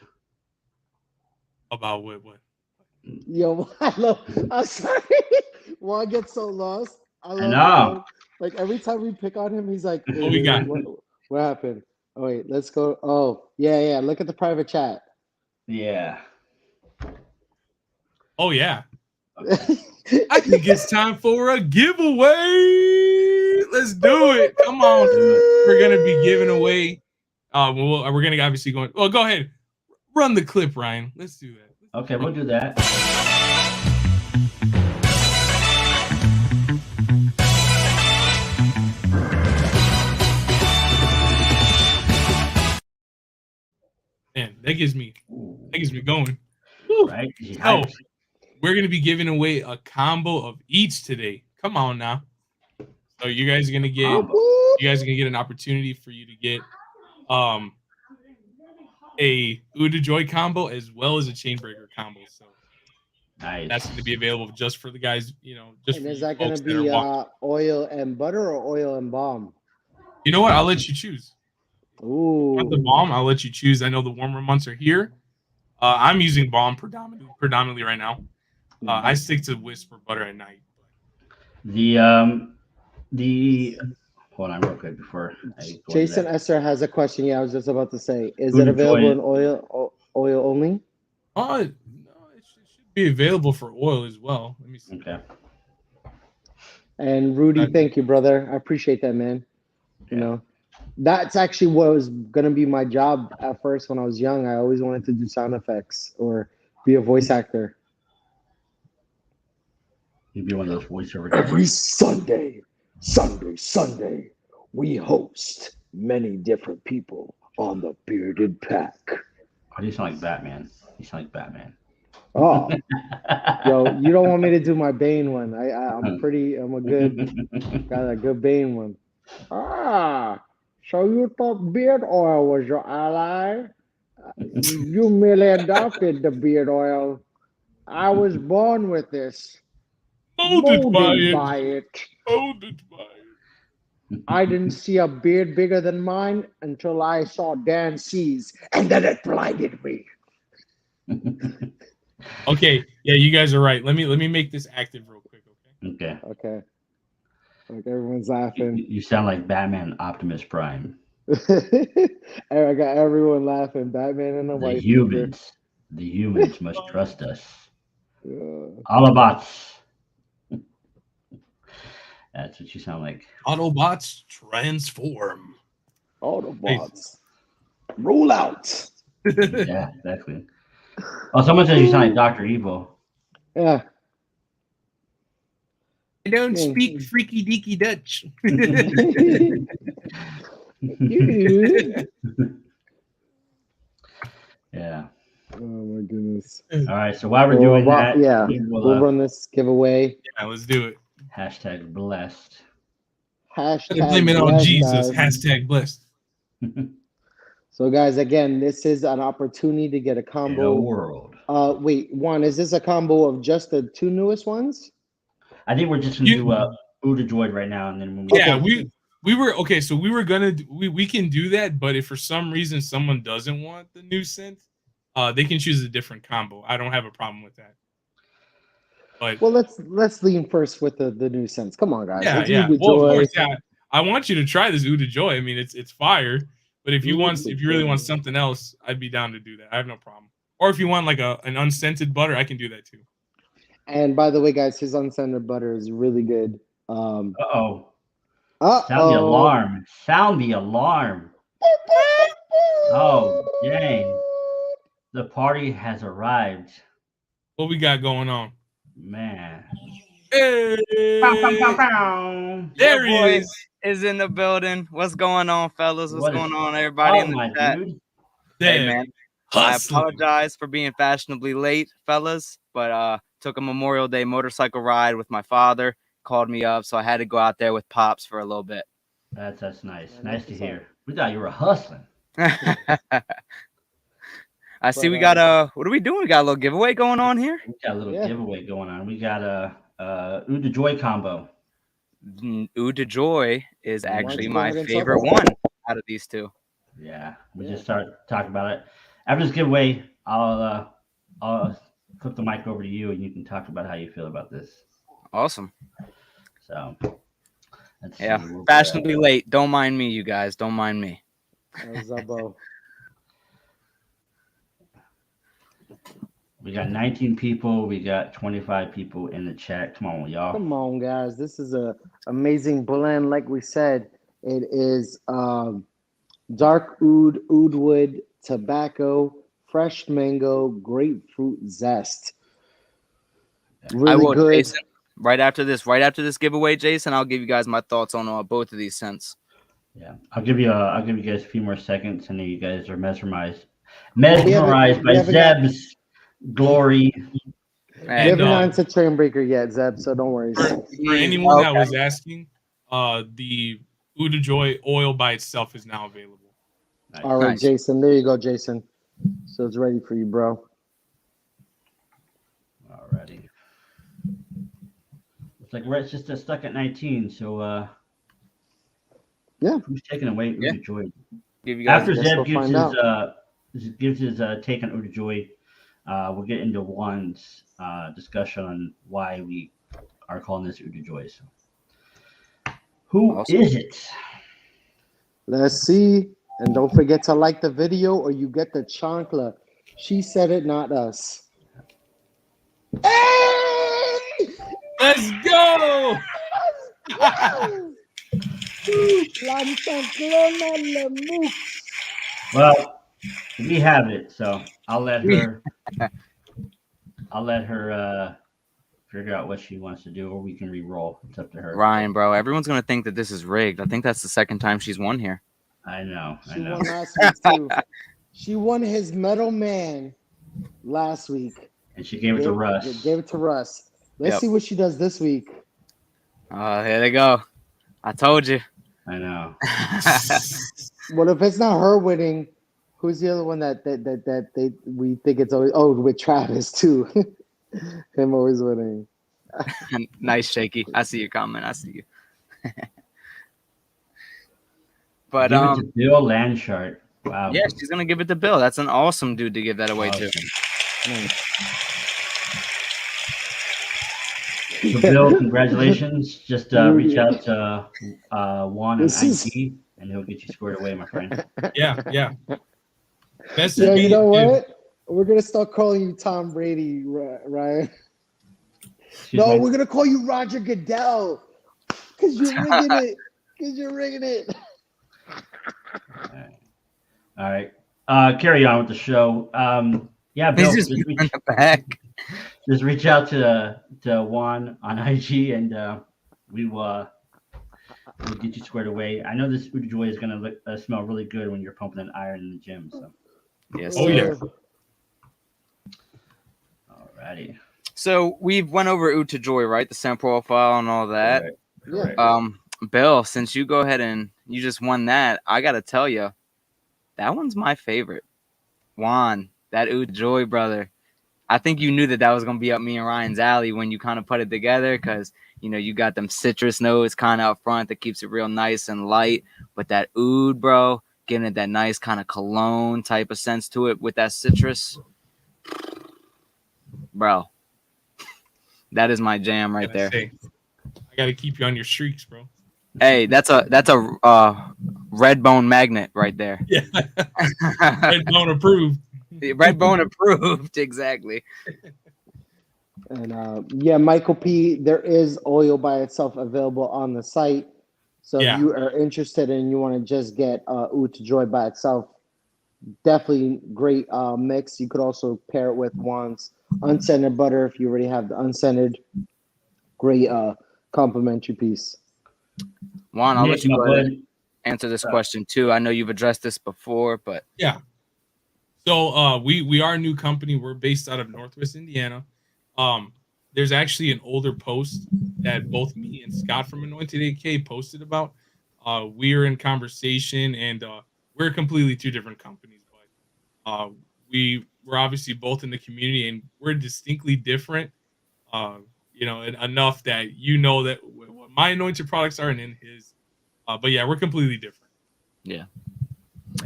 About what? Yo, I'm sorry. Juan gets so lost. I know. Like every time we pick on him, he's like, hey, what we got? What happened? Oh, wait, let's go. Oh, yeah. Look at the private chat. Yeah. Oh, yeah. Okay. I think it's time for a giveaway. Let's do it. Come on. We're going to be giving away. We're going to obviously go. Well, go ahead. Run the clip, Ryan. Let's do that. Okay, we'll do that. Man, that gives me going. Right? So, we're going to be giving away a combo of each today. Come on now. So you guys are going to get an opportunity for you to get a Ooda Joy combo as well as a Chainbreaker combo. So nice. That's going to be available just for the guys, just and for is that going to be oil and butter or oil and balm? You know what? I'll let you choose. Ooh. The balm, I'll let you choose. I know the warmer months are here. I'm using balm predominantly right now. I stick to Whisper butter at night. The hold on real quick before I go Jason Esther has a question. Yeah, I was just about to say, is it available in oil only? No, it should be available for oil as well. Let me see. Okay. And Rudy, thank you, brother. I appreciate that, man. Yeah. That's actually what was gonna be my job at first when I was young. I always wanted to do sound effects or be a voice actor. You'd be one of those voiceover guys. Every Sunday, we host many different people on the Bearded Pack. Why do you sound like Batman? You sound like Batman. Oh, yo, you don't want me to do my Bane one. I'm got a good Bane one. Ah, so you thought beard oil was your ally? You merely adopted the beard oil. I was born with this, Molded by molded it. by it. Molded by it. I didn't see a beard bigger than mine until I saw Dan C's, and then it blinded me. Okay, yeah, you guys are right. Let me make this active real quick, okay? Okay. Okay. Like everyone's laughing. You sound like Batman Optimus Prime. I got everyone laughing. Batman and the The white humans must trust us. Yeah. Autobots. That's what you sound like. Autobots transform. Autobots. Roll out. Yeah, exactly. Oh, someone says you sound like Dr. Evil. Yeah. I don't speak freaky deaky Dutch. Yeah. Oh my goodness. All right. So while we're doing that, yeah, we'll run this giveaway. Yeah, let's do it. Hashtag blessed. Hashtag Blame it on blessed, Jesus. guys. Hashtag blessed. So guys, again, this is an opportunity to get a In a combo. world. Wait, Juan, is this a combo of just the two newest ones? I think we're just gonna do Ooda Joy right now, and then when Yeah, we were okay. So we were gonna we can do that, but if for some reason someone doesn't want the new synth, they can choose a different combo. I don't have a problem with that. But well, let's lean first with the new sense. Come on, guys. yeah, It's yeah. Ooda Well, of Joy. course, yeah. I want you to try this Ooda Joy. I mean, it's fire. But if you really want something else, I'd be down to do that. I have no problem. Or if you want like an unscented butter, I can do that too. And by the way, guys, his unscented butter is really good. Uh-oh. Uh-oh. Sound the alarm. Sound the alarm. Oh, dang. The party has arrived. What we got going on? Man. Hey! There he is in the building. What's going on, fellas? What's going on, everybody in the chat? Dude. Hey, man. Hustling. I apologize for being fashionably late, fellas, but took a Memorial Day motorcycle ride with my father. Called me up, so I had to go out there with Pops for a little bit. That's nice. Nice to hear. We thought you were hustling. I see we got what are we doing? We got a little giveaway going on here. We got a little giveaway going on. We got a Ooda Joy combo. Ooda Joy is actually my favorite one out of these two. Yeah, we just started talking about it. After this giveaway, I'll flip the mic over to you, and you can talk about how you feel about this. Awesome. So, fashionably late. Don't mind me, you guys. Don't mind me. We got 19 people. We got 25 people in the chat. Come on, y'all. Come on, guys. This is a amazing blend. Like we said, it is dark oud, wood, tobacco, fresh mango, grapefruit zest. Really I will, good. Jason. Right after this giveaway, Jason, I'll give you guys my thoughts on both of these scents. Yeah, I'll give you guys a few more seconds, and then you guys are mesmerized by Zeb's glory. We haven't answered Train Breaker yet, Zeb, so don't worry. For anyone that was asking, the Ooda Joy oil by itself is now available. Nice. All right, Jason. There you go, Jason. So it's ready for you, bro. Alrighty. Looks like we're just stuck at 19. So yeah, who's taking away Ooda Joy? After Zeb gives his take on Ooda Joy, we'll get into Juan's discussion on why we are calling this Ooda Joy. So, who is it? Let's see. And don't forget to like the video or you get the chancla. She said it, not us. Hey! Let's go! Well, we have it, so I'll let her figure out what she wants to do, or we can re-roll. It's up to her. Ryan, bro, everyone's gonna think that this is rigged. I think that's the second time she's won here. I know. She won last week too. She won his Metal Man last week. And she gave it to Russ. Gave it to Russ. Let's see what she does this week. Here they go. I told you. I know. What if it's not her winning? Who's the other one that we think it's always with Travis too? Him always winning. Nice, Shaky. I see your comment. I see you. But give it to Bill Landshart. Wow. Yeah, she's gonna give it to Bill. That's an awesome dude to give that away to. So Bill, congratulations. Just reach out to Juan on IG, and he'll get you squared away, my friend. Yeah. Yeah, you know what? We're gonna start calling you Tom Brady, Ryan. No, we're gonna call you Roger Goodell because you're rigging it. All right. Carry on with the show. Yeah, Bill, just reach out to Juan on IG, and we'll get you squared away. I know this Ooda Joy is gonna smell really good when you're pumping an iron in the gym. So. Yes. Oh yeah. Alrighty. So we've went over Ooda Joy, right? The scent profile and all that. Right. Bill, since you go ahead and you just won that, I gotta tell you, that one's my favorite. Juan, that Ooda Joy, brother. I think you knew that was gonna be up me and Ryan's alley when you kind of put it together, because you got them citrus notes kind of up front that keeps it real nice and light, but that oud, bro, giving it that nice kind of cologne type of sense to it with that citrus, bro. That is my jam right there. I gotta keep you on your streaks, bro. Hey, that's a red bone magnet right there. Yeah, red bone approved. Red bone approved, exactly. And Michael P, there is oil by itself available on the site. So if you are interested and you want to just get Ooda Joy by itself, definitely great mix. You could also pair it with Juan's unscented butter if you already have the unscented. Great complimentary piece. Juan, I'll let you go ahead and answer this question too. I know you've addressed this before, but yeah. So we are a new company. We're based out of Northwest Indiana. There's actually an older post that both me and Scott from Anointed AK posted about. We are in conversation, and we're completely two different companies, but we're obviously both in the community, and we're distinctly different. Enough that that what my Anointed products are and in his. But yeah, we're completely different. Yeah.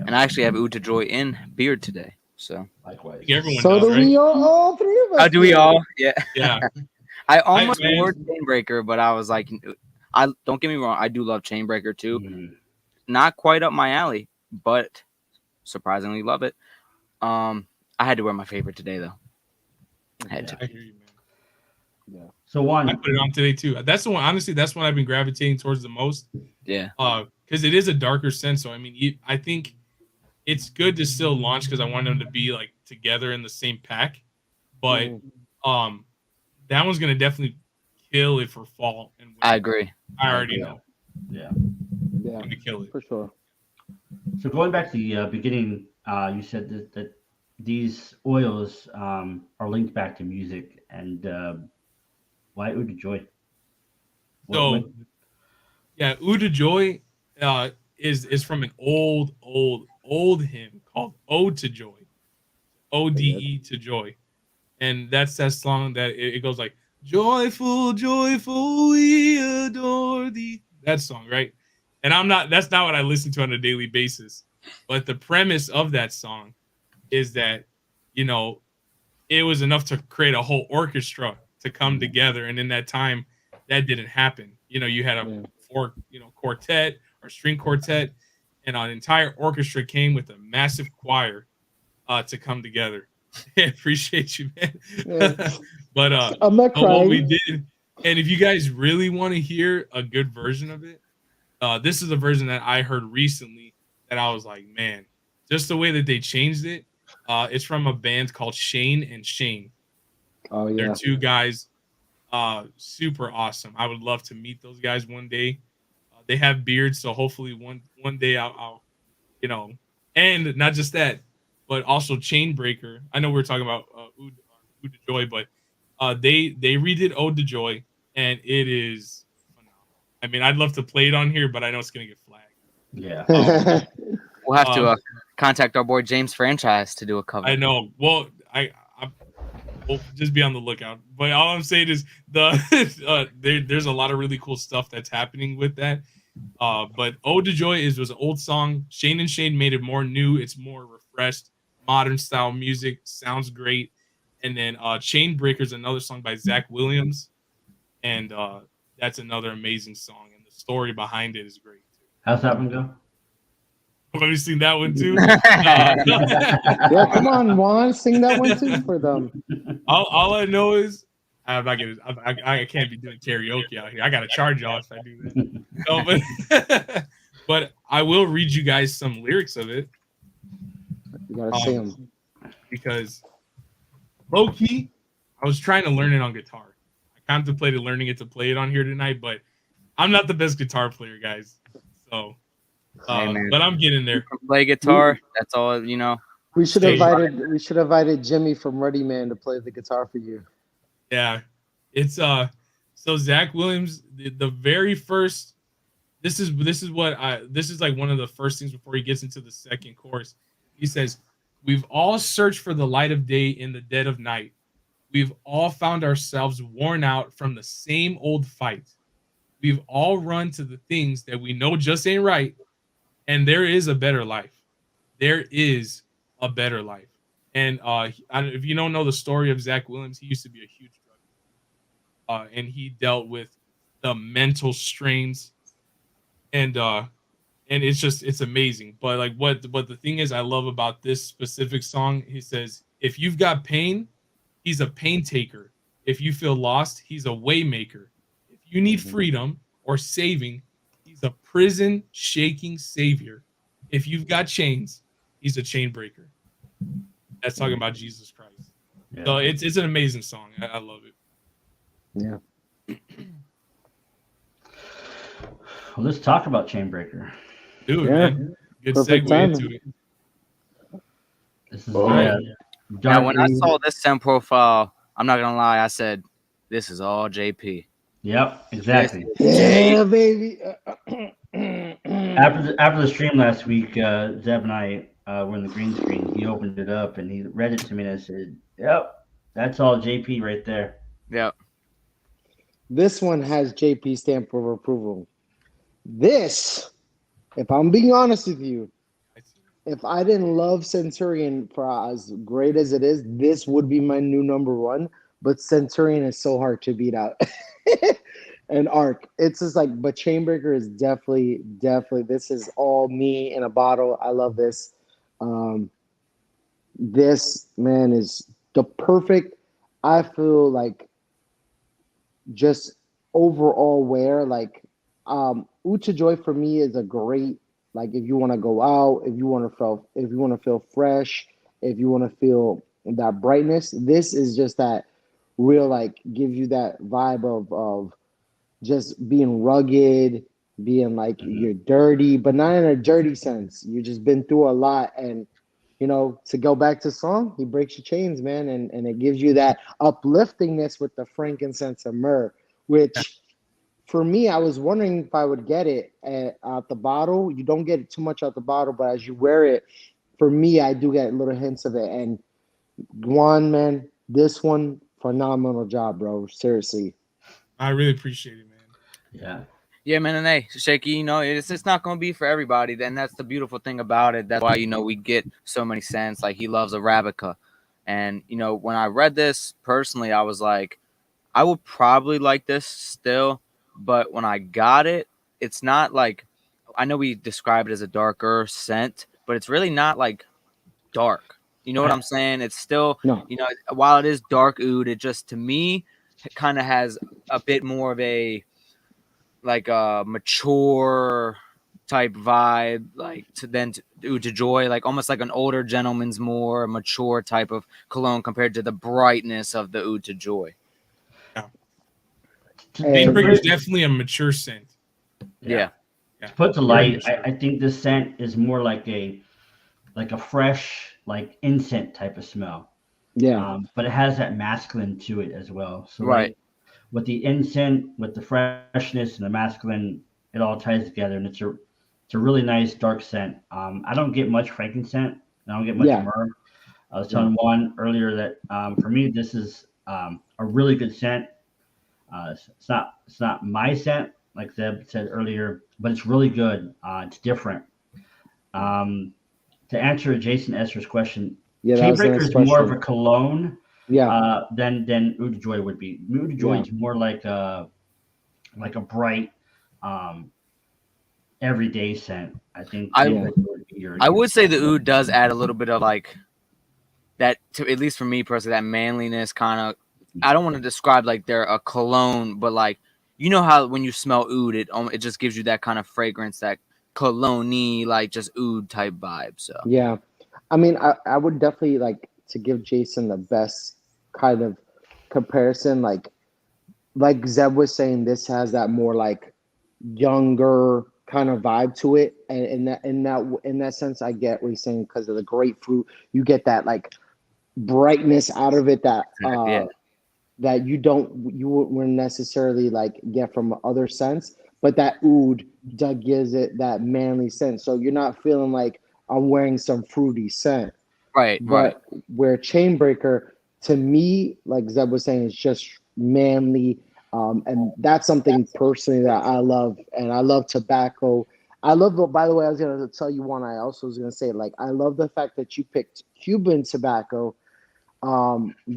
And I actually have Ooda Joy in beard today. So likewise. Everyone so does, do right? we all three of us. How do we all? Yeah. Yeah. I almost wore Chainbreaker, but I was like, I don't get me wrong, I do love Chainbreaker too. Mm-hmm. Not quite up my alley, but surprisingly love it. I had to wear my favorite today though. I had to. I hear you, man. Yeah. So Juan, I put it on today too. That's the one. Honestly, that's one I've been gravitating towards the most. Yeah. Because it is a darker scent. So I mean, I think it's good to still launch because I want them to be like together in the same pack. But that one's gonna definitely kill it for fall and winter. I agree. I already know. Yeah. Yeah. Gonna kill it for sure. So going back to the beginning, you said that these oils are linked back to music, and why Ooda Joy? Yeah, Ooda Joy is from an old hymn called "Ode to Joy," ODE to Joy, and that's that song that it goes like "Joyful, joyful, we adore thee." That song, right? And that's not what I listen to on a daily basis, but the premise of that song is that it was enough to create a whole orchestra to come together, and in that time, that didn't happen. You had a quartet or string quartet, and an entire orchestra came with a massive choir to come together. I appreciate you, man. Yeah. But I'm not crying. What we did, and if you guys really want to hear a good version of it, this is a version that I heard recently that I was like, man, just the way that they changed it. It's from a band called Shane and Shane. Oh yeah, they're two guys, super awesome. I would love to meet those guys one day. They have beards, so hopefully one day I'll and not just that, but also Chainbreaker. I know we're talking about Ooda Joy, but they redid Ooda Joy, and it is phenomenal. I mean, I'd love to play it on here, but I know it's gonna get flagged. Yeah. We'll have to contact our boy James Franchise to do a cover. I know. Well, we'll just be on the lookout. But all I'm saying is there's a lot of really cool stuff that's happening with that. But Ode to Joy was an old song. Shane and Shane made it more new. It's more refreshed, modern style music. Sounds great. And then Chain Breaker is another song by Zach Williams, and that's another amazing song. And the story behind it is great too. How's that one go? Have you seen that one too? Yeah, come on, Juan, sing that one too for them. All I know is I'm not gonna. I can't be doing karaoke out here. I gotta charge y'all if I do that. No, but I will read you guys some lyrics of it. You gotta sing them because low key, I was trying to learn it on guitar. I contemplated learning it to play it on here tonight, but I'm not the best guitar player, guys. So. Hey, but I'm getting there. Play guitar. That's all you know. We should have invited Jimmy from Ruddy Man to play the guitar for you. Yeah, it's so Zach Williams, the very first. This is like one of the first things before he gets into the second chorus. He says, "We've all searched for the light of day in the dead of night. We've all found ourselves worn out from the same old fight. We've all run to the things that we know just ain't right. And there is a better life. There is a better life." And if you don't know the story of Zach Williams, he used to be a huge drug dealer. And he dealt with the mental strains. And it's amazing. But like what the thing is I love about this specific song, he says, if you've got pain, he's a pain taker. If you feel lost, he's a way maker. If you need freedom or saving, he's a prison shaking savior. If you've got chains, he's a chain breaker. That's talking about Jesus Christ. Yeah. So it's an amazing song. I love it. Yeah. Well, let's talk about Chainbreaker. Dude, man. Good Perfect segue timing. into it. This is now, when I saw this SEM profile, I'm not gonna lie, I said, "This is all JP." Yep, exactly. Yeah, baby. After the stream last week, Zeb and I were in the green screen. He opened it up and he read it to me, and I said, "Yep, that's all JP right there." Yep. This one has JP stamp of approval. This, if I'm being honest with you, if I didn't love Centurion for as great as it is, this would be my new number one. But Centurion is so hard to beat out. And Arc, it's just like, but Chainbreaker is definitely. This is all me in a bottle. I love this. This man is the perfect. I feel like just overall wear. Like Ooda Joy for me is a great. Like if you want to go out, if you want to feel fresh, if you want to feel that brightness, this is just that real, like give you that vibe of just being rugged, being like you're dirty, but not in a dirty sense. You've just been through a lot, and to go back to song, he breaks your chains, man, and it gives you that upliftingness with the frankincense and myrrh, which for me, I was wondering if I would get it out the bottle. You don't get it too much out the bottle, but as you wear it, for me, I do get little hints of it. And Juan, man, this one, phenomenal job, bro. Seriously. I really appreciate it, man. Yeah, man, and hey, Shaky, it's not going to be for everybody. Then that's the beautiful thing about it. That's why, we get so many scents. Like, he loves Arabica. And, when I read this, personally, I was like, I would probably like this still. But when I got it, it's not like, I know we describe it as a darker scent, but it's really not like dark. You know what I'm saying? It's still, while it is dark oud, it just, to me, it kind of has a bit more of a, like a mature type vibe, like to Ooda Joy, like almost like an older gentleman's more mature type of cologne compared to the brightness of the Ooda Joy. Chainbreaker is definitely a mature scent. Yeah. To put to light, I think this scent is more like a fresh, like incense type of smell. Yeah. but it has that masculine to it as well. So Right. like with the incense, with the freshness and the masculine, it all ties together, and it's a really nice dark scent. I don't get much frankincense. I don't get much Yeah. myrrh. I was Yeah. telling Juan earlier that for me this is a really good scent. It's not my scent like Zeb said earlier, but it's really good. It's different. Um, to answer Jason Esther's question, Yeah, that was the Chainbreaker next is more of a question. cologne Yeah. than Ooda Joy would be. Ooda Joy Yeah. is more like a bright everyday scent. I think I Yeah. Chainbreaker would be I your would say the oud does add a little bit of like that to, at least for me personally, that manliness kind of. I don't want to describe like they're a cologne, but like you know how when you smell oud, it just gives you that kind of fragrance, that cologne-y, like just oud type vibe. So Yeah. I mean, I would definitely like to give Jason the best kind of comparison. Like Zeb was saying, this has that more like younger kind of vibe to it, and in that sense, I get what he's saying because of the grapefruit. You get that like brightness out of it yeah, that you wouldn't necessarily like get from other scents, but that oud that gives it that manly scent. So you're not feeling like I'm wearing some fruity scent. right. But where Chainbreaker, to me, like Zeb was saying, is just manly, and that's something personally that I love, and I love tobacco. I love. By the way, I was gonna tell you one. I also was gonna say, like, I love the fact that you picked Cuban tobacco,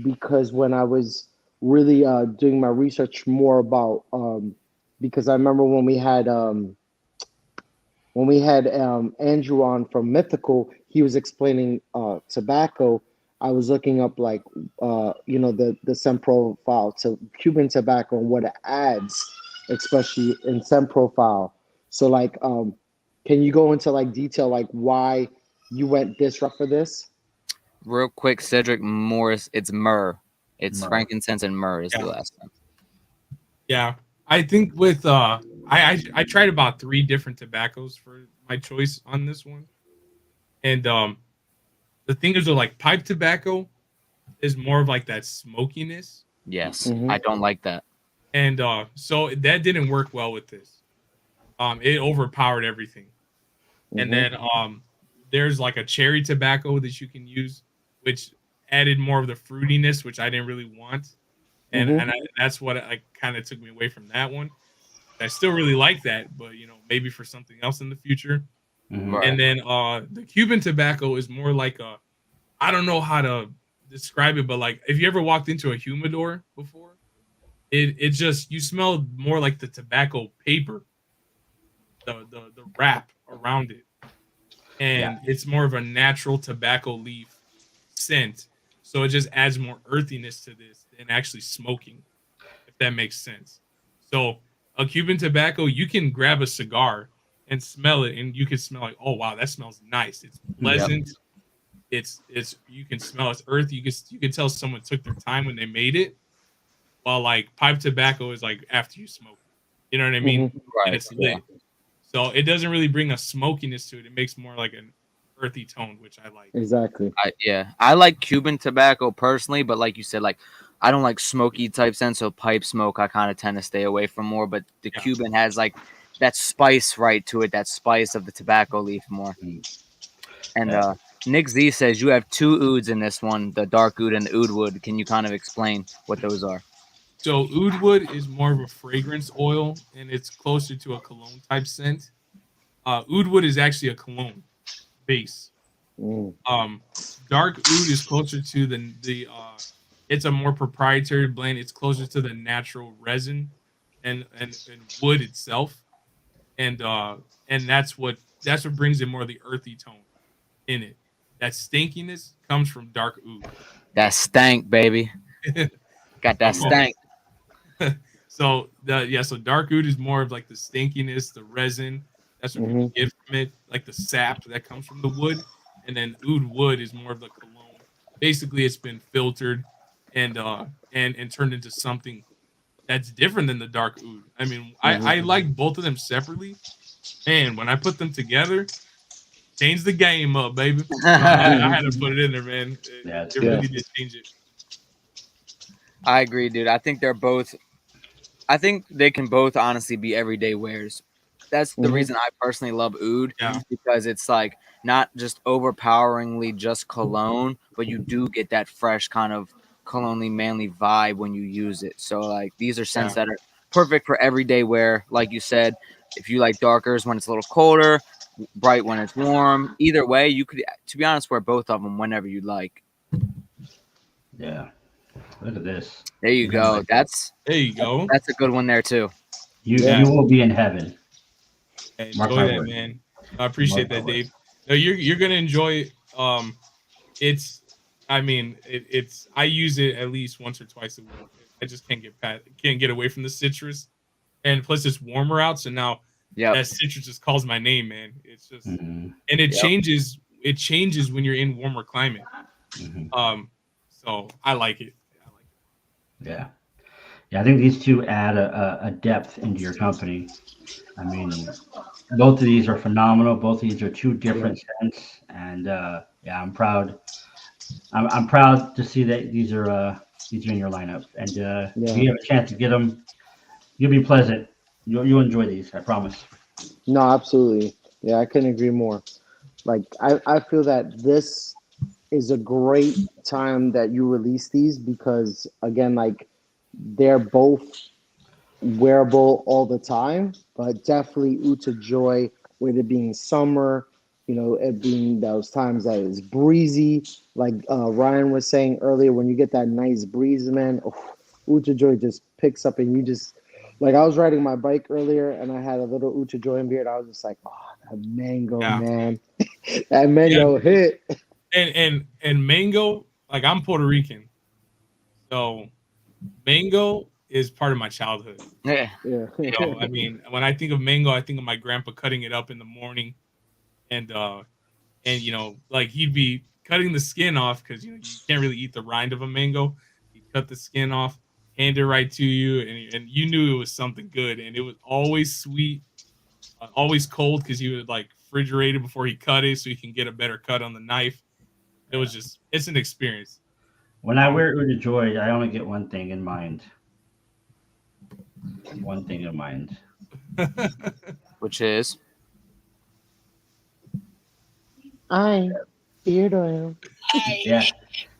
because when I was really doing my research more about, because I remember when we had Andrew on from Mythical, he was explaining tobacco. I was looking up like the scent profile to Cuban tobacco and what it adds, especially in scent profile. So like, can you go into like detail like why you went this route for this? Real quick, Cedric Morris. It's myrrh. It's myrrh. frankincense and myrrh is the Yeah. last one. Yeah, I think with I tried about 3 different tobaccos for my choice on this one, and the thing is with like pipe tobacco is more of like that smokiness, Yes, Mm-hmm. I don't like that. and so that didn't work well with this. It overpowered everything, and Mm-hmm. then there's like a cherry tobacco that you can use, which added more of the fruitiness, which I didn't really want, and Mm-hmm. that's what I kind of took me away from that one. I still really like that, but maybe for something else in the future. Mhm. Right. And then the Cuban tobacco is more like a I don't know how to describe it, but like if you ever walked into a humidor before, it just you smell more like the tobacco paper, the wrap around it. Yeah. And it's more of a natural tobacco leaf scent. So it just adds more earthiness to this than actually smoking, if that makes sense. So a Cuban tobacco, you can grab a cigar and smell it, and you can smell like, oh wow, that smells nice. It's Yep. pleasant. It's you can smell it's earthy. You can tell someone took their time when they made it. While like pipe tobacco is like after you smoke it. You know what I mean? Mm-hmm. And Right. it's Yeah. lit. So it doesn't really bring a smokiness to it. It makes more like an earthy tone, which I like. Exactly. I like Cuban tobacco personally, but like you said, like I don't like smoky type scent. So pipe smoke, I kind of tend to stay away from more. But the Yeah. Cuban has like that spice right to it, that spice of the tobacco leaf more. And Yeah. Nick Z says you have 2 ouds in this one, the dark oud and the oud wood. Can you kind of explain what those are? So oud wood is more of a fragrance oil, and it's closer to a cologne type scent. Oud wood is actually a cologne base. Mm. Um, dark oud is closer to the. It's a more proprietary blend. It's closer to the natural resin and wood itself, and that's what brings in more of the earthy tone in it. That stinkiness comes from dark oud. That stank, baby. Got that Come on. stank. So dark oud is more of like the stinkiness, the resin. That's what people Mm-hmm. get from it, like the sap that comes from the wood. And then oud wood is more of the cologne. Basically, it's been filtered and turned into something that's different than the dark oud. I mean, I Mm-hmm. like both of them separately. Man, when I put them together, Change the game up, baby. I had to put it in there, man. Yeah, It really did change it. I agree, dude. I think they're both. I think they can both honestly be everyday wears. That's the reason I personally love Oud, because it's like not just overpoweringly just cologne, but you do get that fresh kind of cologne manly vibe when you use it. So like these are scents that are perfect for everyday wear. Like you said, if you like darkers when it's a little colder, bright when it's warm. Either way, you could, to be honest, wear both of them whenever you like. Yeah. Look at this. There you go. That's there you go. That's a good one there too. You will be in heaven. Hey, enjoy that, man. I appreciate that, Dave. No, you're gonna enjoy it. It's, I mean, it's. I use it at least once or twice a week. I just can't get away from the citrus, and plus it's warmer out, so now that citrus just calls my name, man. It's just, and it changes. It changes when you're in warmer climate. So I like it. Yeah. Yeah, I think these two add a depth into your company. I mean, both of these are phenomenal. Both of these are two different scents, and I'm proud. I'm proud to see that these are in your lineup. And if you have a chance to get them, you'll be pleasant. You'll enjoy these. I promise. No, absolutely. Yeah, I couldn't agree more. Like I feel that this is a great time that you release these because again, like they're both wearable all the time, but definitely Ooda Joy with it being summer, you know, it being those times that it's breezy. Like Ryan was saying earlier, when you get that nice breeze, man, Ooda Joy just picks up and you just, like I was riding my bike earlier and I had a little Ooda Joy in beard. I was just like, oh, that mango, man. That mango hit. And mango, like I'm Puerto Rican. So mango is part of my childhood. Yeah. You know, I mean, when I think of mango, I think of my grandpa cutting it up in the morning, and you know, like he'd be cutting the skin off because you know you can't really eat the rind of a mango. He'd cut the skin off, hand it right to you, and you knew it was something good, and it was always sweet, always cold because he would like refrigerate it before he cut it so he can get a better cut on the knife. It was just, it's an experience. When I wear Ooda Joy, I only get one thing in mind. One thing in mind. Which is? Beard oil. Yeah.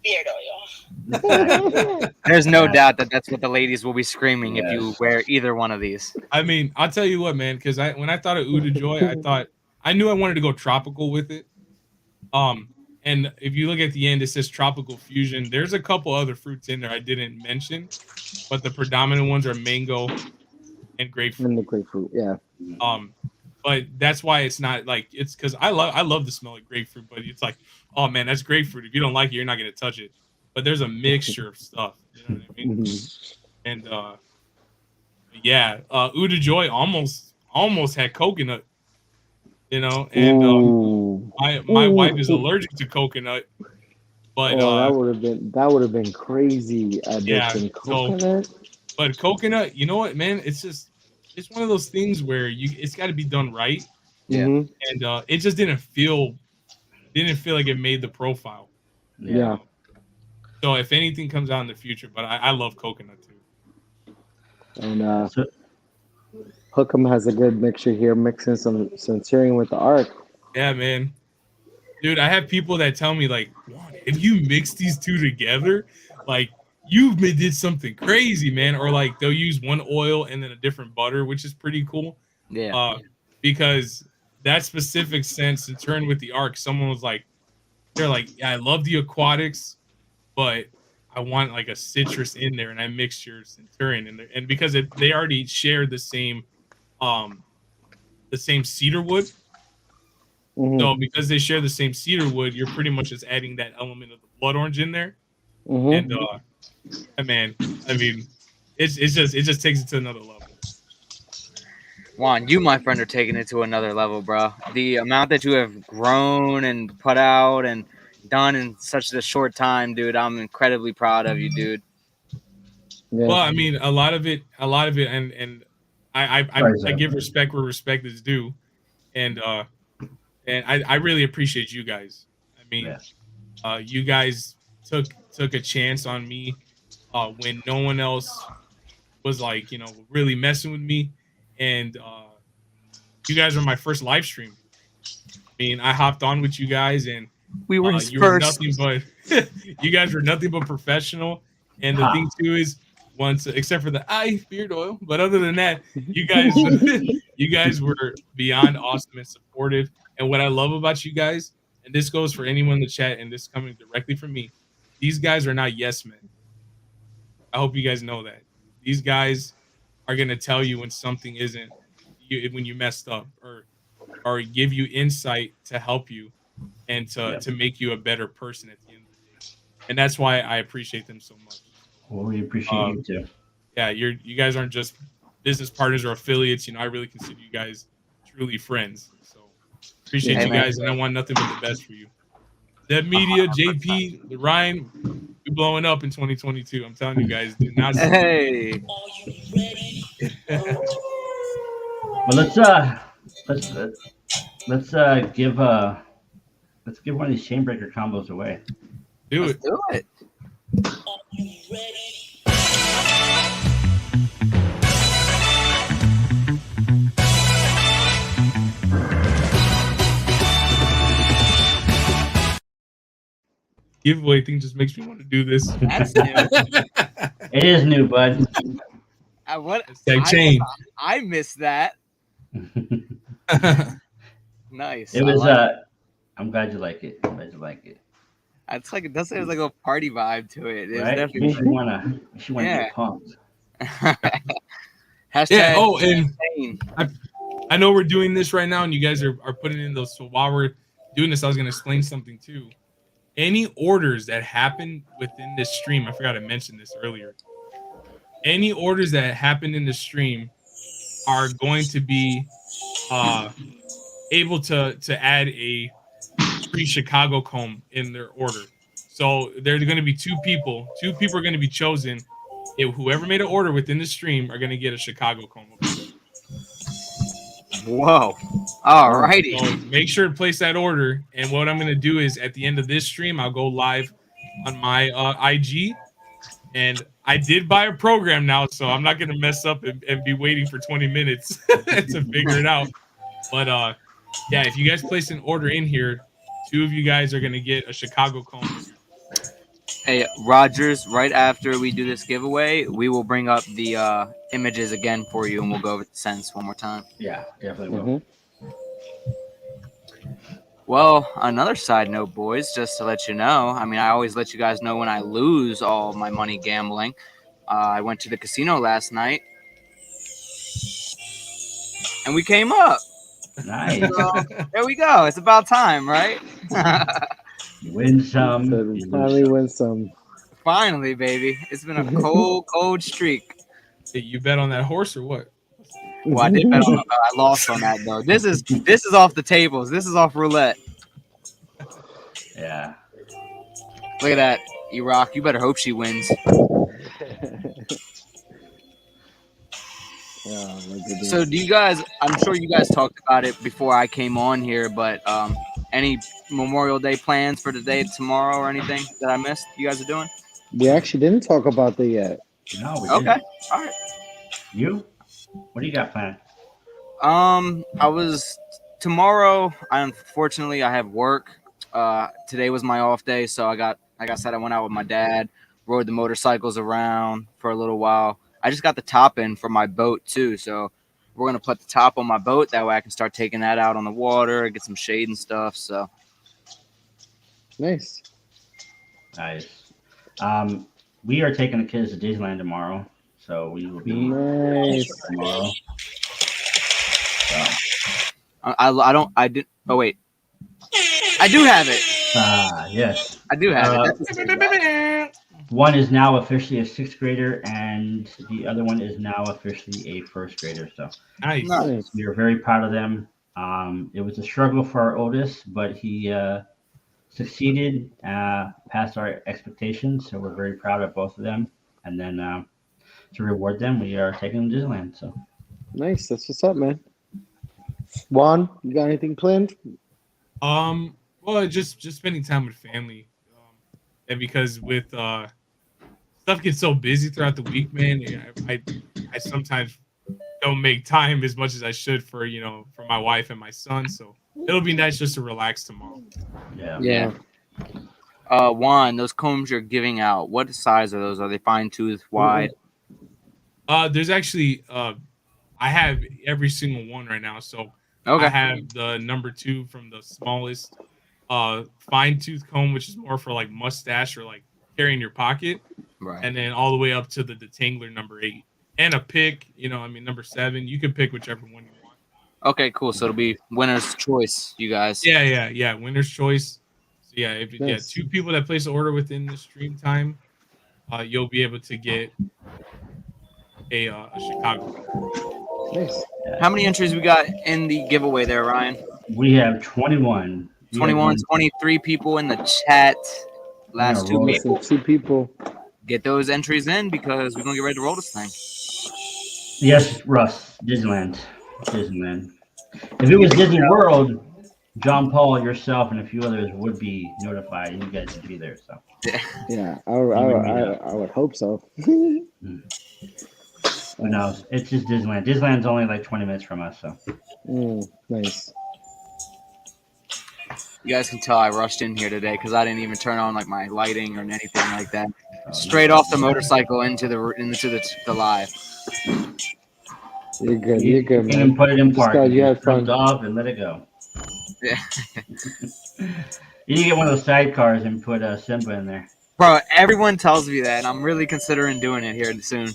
Beard oil. There's no doubt that that's what the ladies will be screaming if you wear either one of these. I mean, I'll tell you what, man, because when I thought of Ooda Joy, I knew I wanted to go tropical with it. And if you look at the end, it says tropical fusion. There's a couple other fruits in there I didn't mention, but the predominant ones are mango and grapefruit. And the grapefruit, yeah. But that's why it's not like, it's because I love the smell of grapefruit, but it's like, oh man, that's grapefruit. If you don't like it, you're not gonna touch it. But there's a mixture of stuff. You know what I mean? And Ooda Joy almost had coconut. You know, and my wife is allergic to coconut, but that would have been crazy. Coconut. But coconut, you know what, man? It's one of those things where it's got to be done right. Yeah, and it just didn't feel like it made the profile. Yeah. So if anything comes out in the future, but I love coconut too. And Hookem has a good mixture here, mixing some Centurion with the Arc. Yeah, man. Dude, I have people that tell me, like, Juan, if you mix these two together, like, you did something crazy, man. Or, like, they'll use one oil and then a different butter, which is pretty cool. Yeah. Because that specific scent, Centurion with the Arc, someone was like, they're like, yeah, I love the aquatics, but I want, like, a citrus in there, and I mixed your Centurion in there. And because they already shared the same cedar wood. So because they share the same cedar wood, you're pretty much just adding that element of the blood orange in there. And man, I mean, it just takes it to another level. Juan, you, my friend, are taking it to another level, bro. The amount that you have grown and put out and done in such a short time, dude, I'm incredibly proud of you, dude. Yeah. Well, I mean, a lot of it, and I give respect where respect is due, and and I really appreciate you guys. I mean, Yes. you guys took a chance on me when no one else was like, really messing with me, and you guys were my first live stream. I mean, I hopped on with you guys, and We were his you were first. nothing but you guys were nothing but professional. And the Ha. thing too is, once except for the beard oil, but other than that, you guys you guys were beyond awesome and supportive. And what I love about you guys, and this goes for anyone in the chat, and this is coming directly from me, these guys are not yes men. I hope you guys know that. These guys are gonna tell you when something isn't when you messed up, or give you insight to help you and to make you a better person at the end of the day. And that's why I appreciate them so much. Well, we appreciate you too. Yeah, you guys aren't just business partners or affiliates. I really consider you guys truly friends. So appreciate you guys, and I want nothing but the best for you. Dev Media, JP, Ryan, we're blowing up in 2022. I'm telling you guys, do not. Hey. Well, let's give one of these Chainbreaker combos away. Do Let's it. do it. Giveaway thing just makes me want to do this. That's new. It is new, bud. Tag chain. I missed that. Nice. It was I'm glad you like it. I'm glad you like it. It's like it does have like a party vibe to it. It's Right? definitely Makes you wanna get pumped. Hashtag Yeah. Oh, and I know we're doing this right now, and you guys are putting in those. So while we're doing this, I was gonna explain something too. Any orders that happen within this stream, I forgot to mention this earlier. Any orders that happen in the stream are going to be able to add a free Chicago comb in their order. So there are going to be two people. Two people are going to be chosen. Whoever made an order within the stream are going to get a Chicago comb. Whoa. All righty. So make sure to place that order. And what I'm going to do is at the end of this stream, I'll go live on my IG. And I did buy a program now, so I'm not going to mess up and be waiting for 20 minutes to figure it out. But yeah, if you guys place an order in here, two of you guys are going to get a Chicago comb. Hey, Rogers, right after we do this giveaway, we will bring up the images again for you, and we'll go over the cents one more time. Yeah, definitely will. Well, another side note, boys, just to let you know, I mean, I always let you guys know when I lose all my money gambling. I went to the casino last night, and we came up. Nice. So, there we go. It's about time, right? You win some. Finally win some. Finally, baby. It's been a cold streak. Hey, you bet on that horse or what? Well, I did bet on I lost on that though. This is off the tables. This is off roulette. Yeah. Look at that, E-Rock. You better hope she wins. So do you guys, I'm sure you guys talked about it before I came on here, but any Memorial Day plans for today, tomorrow, or anything that I missed you guys are doing? We actually didn't talk about that yet. No, we Okay. didn't. All right. You? What do you got planned? Tomorrow, unfortunately I have work. Today was my off day, so like I said, I went out with my dad, rode the motorcycles around for a little while. I just got the top in for my boat too, so we're gonna put the top on my boat. That way I can start taking that out on the water, get some shade and stuff. So nice. We are taking the kids to Disneyland tomorrow, so we will be nice tomorrow. So. I do have it. Yes. I do have it. One is now officially a 6th grader, and the other one is now officially a 1st grader. So nice. We are very proud of them. It was a struggle for our oldest, but he succeeded, past our expectations. So we're very proud of both of them. And then to reward them, we are taking them to Disneyland. So nice. That's what's up, man. Juan, you got anything planned? Well, just spending time with family, and because with stuff gets so busy throughout the week, man. I sometimes don't make time as much as I should for for my wife and my son. So it'll be nice just to relax tomorrow. Yeah. Yeah. Juan, those combs you're giving out, what size are those? Are they fine tooth, wide? There's actually I have every single one right now. So I Okay. have the number 2 from the smallest fine tooth comb, which is more for like mustache or like carrying your pocket, Right. and then all the way up to the detangler number 8 and a pick. I mean number 7. You can pick whichever one you want. Okay, cool. So it'll be winner's choice, you guys. Yeah. Winner's choice. So yeah, if Nice. 2 people that place an order within the stream time, you'll be able to get a Chicago. Nice. How many entries we got in the giveaway there, Ryan? We have 21. 21, 23 people in the chat. Last 2 roll it. people. Listen, 2 people. Get those entries in because we're gonna get ready to roll this thing. Yes, Russ. Disneyland. If it was Disney World, John Paul, yourself, and a few others would be notified. You guys would be there. So Yeah, I would hope so. who knows? It's just Disneyland. Disneyland's only like 20 minutes from us. So Nice. You guys can tell I rushed in here today because I didn't even turn on like my lighting or anything like that. Straight off the motorcycle into the live. You're good, You man. can put it in Just park. glad you had Jumped fun. off and let it go. Yeah. You can get one of those sidecars and put Simba in there. Bro, everyone tells me that, and I'm really considering doing it here soon.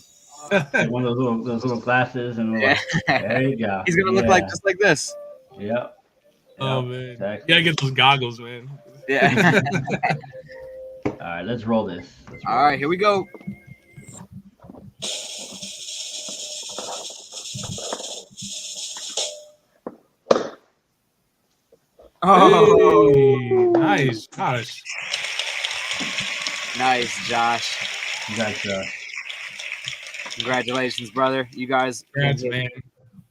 Like one of those little glasses and Yeah. there you go. He's gonna look like just like this. Yep. Oh man, exactly. you gotta get those goggles, man. Yeah. All right, let's roll this. All right, here we go. Oh, Hey, nice, Josh. Nice, Josh. Got Congratulations, brother. You guys Congrats, man.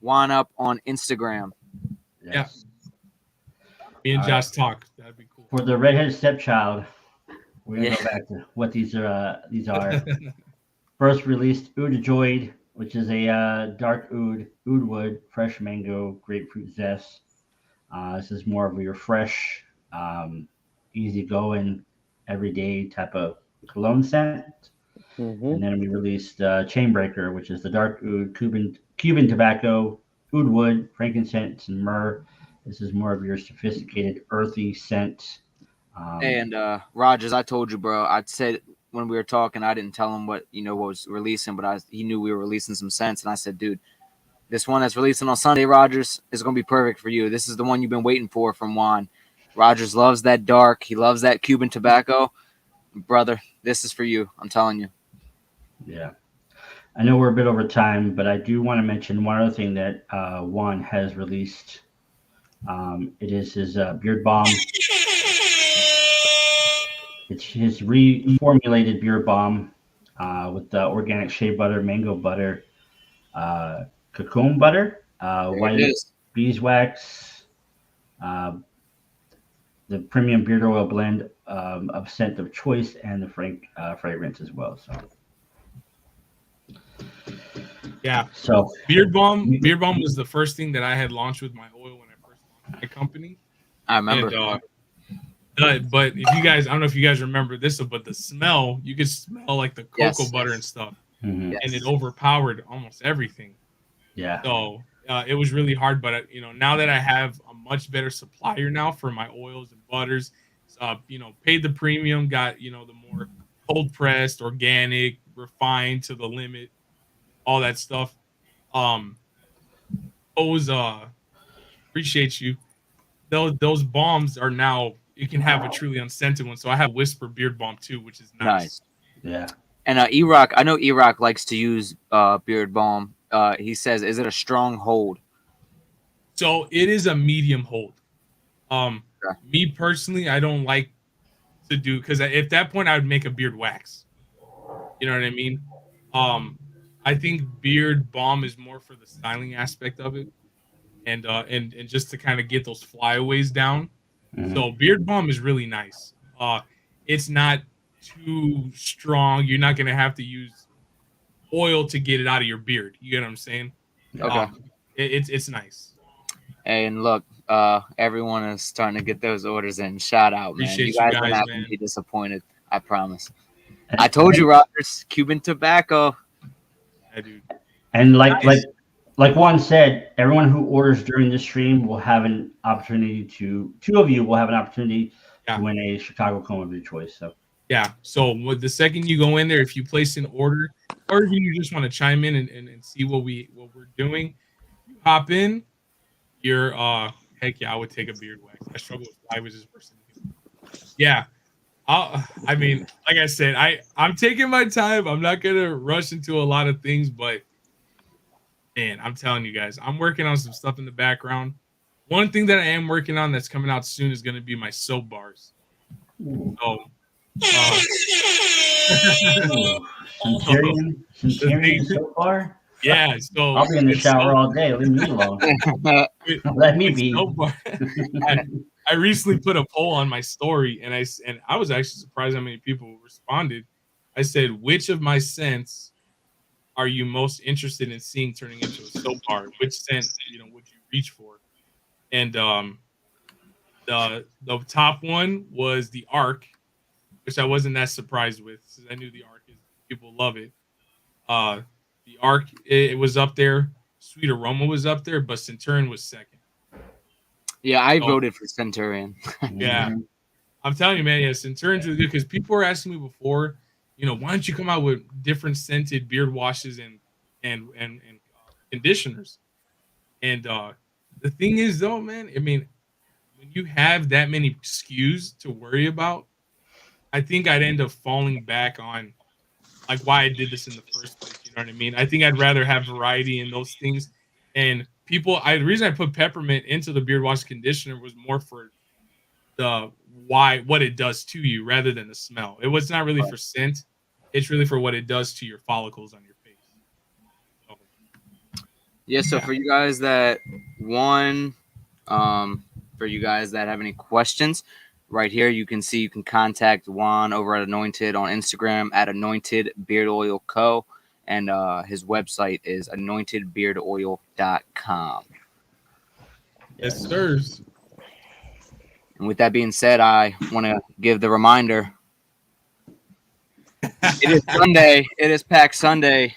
Juan up on Instagram. yes. Me and All Josh talk. That'd be cool. For the redheaded stepchild, we're gonna Yeah. go back to what these are. First released Ooda Joy, which is a dark oud wood, fresh mango, grapefruit zest. This is more of your fresh, easygoing, everyday type of cologne scent. And then we released Chainbreaker, which is the dark oud, Cuban tobacco, oud wood, frankincense, and myrrh. This is more of your sophisticated, earthy scent. And Rogers, I told you, bro. I said when we were talking, I didn't tell him what was releasing, but he knew we were releasing some scents, and I said, dude, this one that's releasing on Sunday, Rogers, is gonna be perfect for you. This is the one you've been waiting for from Juan. Rogers loves that dark. He loves that Cuban tobacco, brother. This is for you. I'm telling you. Yeah. I know we're a bit over time, but I do want to mention one other thing that Juan has released. It is his beard balm. It's his reformulated beard balm with the organic shea butter, mango butter, cocoon butter, white beeswax, the premium beard oil blend of scent of choice, and the fragrance as well. So. Yeah. So Beard Balm was the first thing that I had launched with my oil when I first launched my company. I remember. And, but if you guys, I don't know if you guys remember this, but the smell, you could smell like the cocoa butter and stuff, and it overpowered almost everything. Yeah. So it was really hard, but now that I have a much better supplier now for my oils and butters, paid the premium, got the more cold pressed, organic, refined to the limit, all that stuff. Those appreciate you. Those balms are now, you can have a truly unscented one. So I have Whisper Beard Balm too, which is nice. Yeah. And E-Rock, I know E-Rock likes to use beard balm. He says, is it a strong hold? So it is a medium hold. Me personally, I don't like to do, because at that point I would make a beard wax. You know what I mean? I think beard balm is more for the styling aspect of it, and just to kind of get those flyaways down. So beard balm is really nice. It's not too strong. You're not gonna have to use oil to get it out of your beard. You get what I'm saying? Okay. It's nice. And look, everyone is starting to get those orders in. Shout out, man. Appreciate You you guys are guys, not man. gonna be disappointed. I promise. I told you, Rogers, Cuban tobacco. Yeah, dude. And Nice. like Juan said, everyone who orders during this stream will have an opportunity to. Two of you will have an opportunity Yeah. to win a Chicago cone of your choice. So Yeah. So the second you go in there, if you place an order, or if you just want to chime in and see what we're doing, you hop in. You're heck yeah, I would take a beard wax. I struggle with why was this person. Yeah. I mean, like I said, I'm taking my time. I'm not gonna rush into a lot of things, but man, I'm telling you guys, I'm working on some stuff in the background. One thing that I am working on that's coming out soon is gonna be my soap bars. So Centurion so far. Yeah, so I'll be in the it's shower so- all day. Leave me alone. Let me it's be. so bar- I recently put a poll on my story, and I was actually surprised how many people responded. I said, "Which of my scents are you most interested in seeing turning into a soap bar? Which scent, would you reach for?" And the top one was the Arc, which I wasn't that surprised with, since I knew the Arc is people love it. The Arc it was up there. Sweet Aroma was up there, but Centurion was second. Yeah, I voted for Centurion. Yeah, I'm telling you, man. Yeah, Centurion's really good because people were asking me before, why don't you come out with different scented beard washes and conditioners? And the thing is, though, man, I mean, when you have that many SKUs to worry about, I think I'd end up falling back on like why I did this in the first place. You know what I mean? I think I'd rather have variety in those things. And the reason I put peppermint into the beard wash conditioner was more for what it does to you rather than the smell. It was not really for scent. It's really for what it does to your follicles on your face. Yeah, so for you guys that won, for you guys that have any questions, right here you can see you can contact Juan over at Anointed on Instagram at Anointed Beard Oil Co. And his website is anointedbeardoil.com. Yes, sirs. And with that being said, I want to give the reminder. It is Sunday. It is Pack Sunday.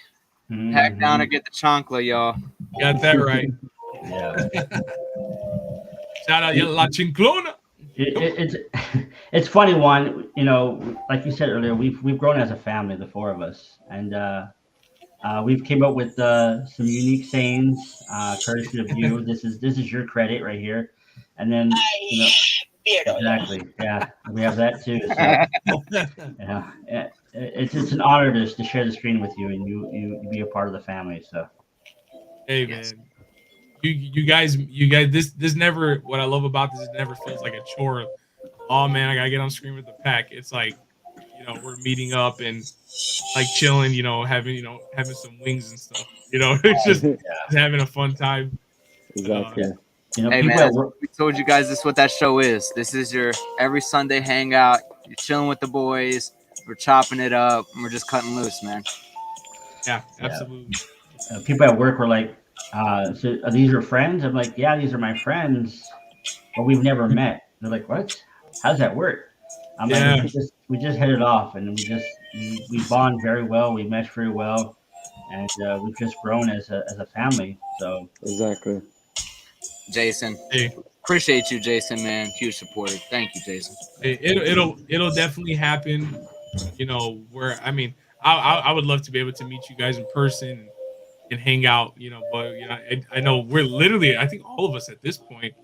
Pack down or get the chancla, y'all. Got that right. Yeah. Shout out La Chinclona. It's funny, Juan. Like you said earlier, we've grown as a family, the four of us, and we've came up with some unique sayings, courtesy of you. This is your credit right here, and then exactly, yeah, we have that too. So, yeah, it's an honor to share the screen with you, and you be a part of the family. So, hey man, you guys, this never. What I love about this, it never feels like a chore. Oh man, I gotta get on screen with the pack. It's like, we're meeting up and like chilling, having some wings and stuff. It's just having a fun time. Exactly. Hey man, we told you guys this is what that show is. This is your every Sunday hangout. You're chilling with the boys. We're chopping it up. And we're just cutting loose, man. Yeah, absolutely. People at work were like, "So are these your friends?" I'm like, "Yeah, these are my friends, but we've never met." They're like, "What? How does that work?" I'm like, "We just hit it off, and we bond very well. We mesh very well, and we've just grown as a family." So exactly. Jason, hey, appreciate you, Jason, man. Huge supporter. Thank you, Jason. Hey, it'll definitely happen. Where I mean, I would love to be able to meet you guys in person and hang out. But I know we're literally. I think all of us at this point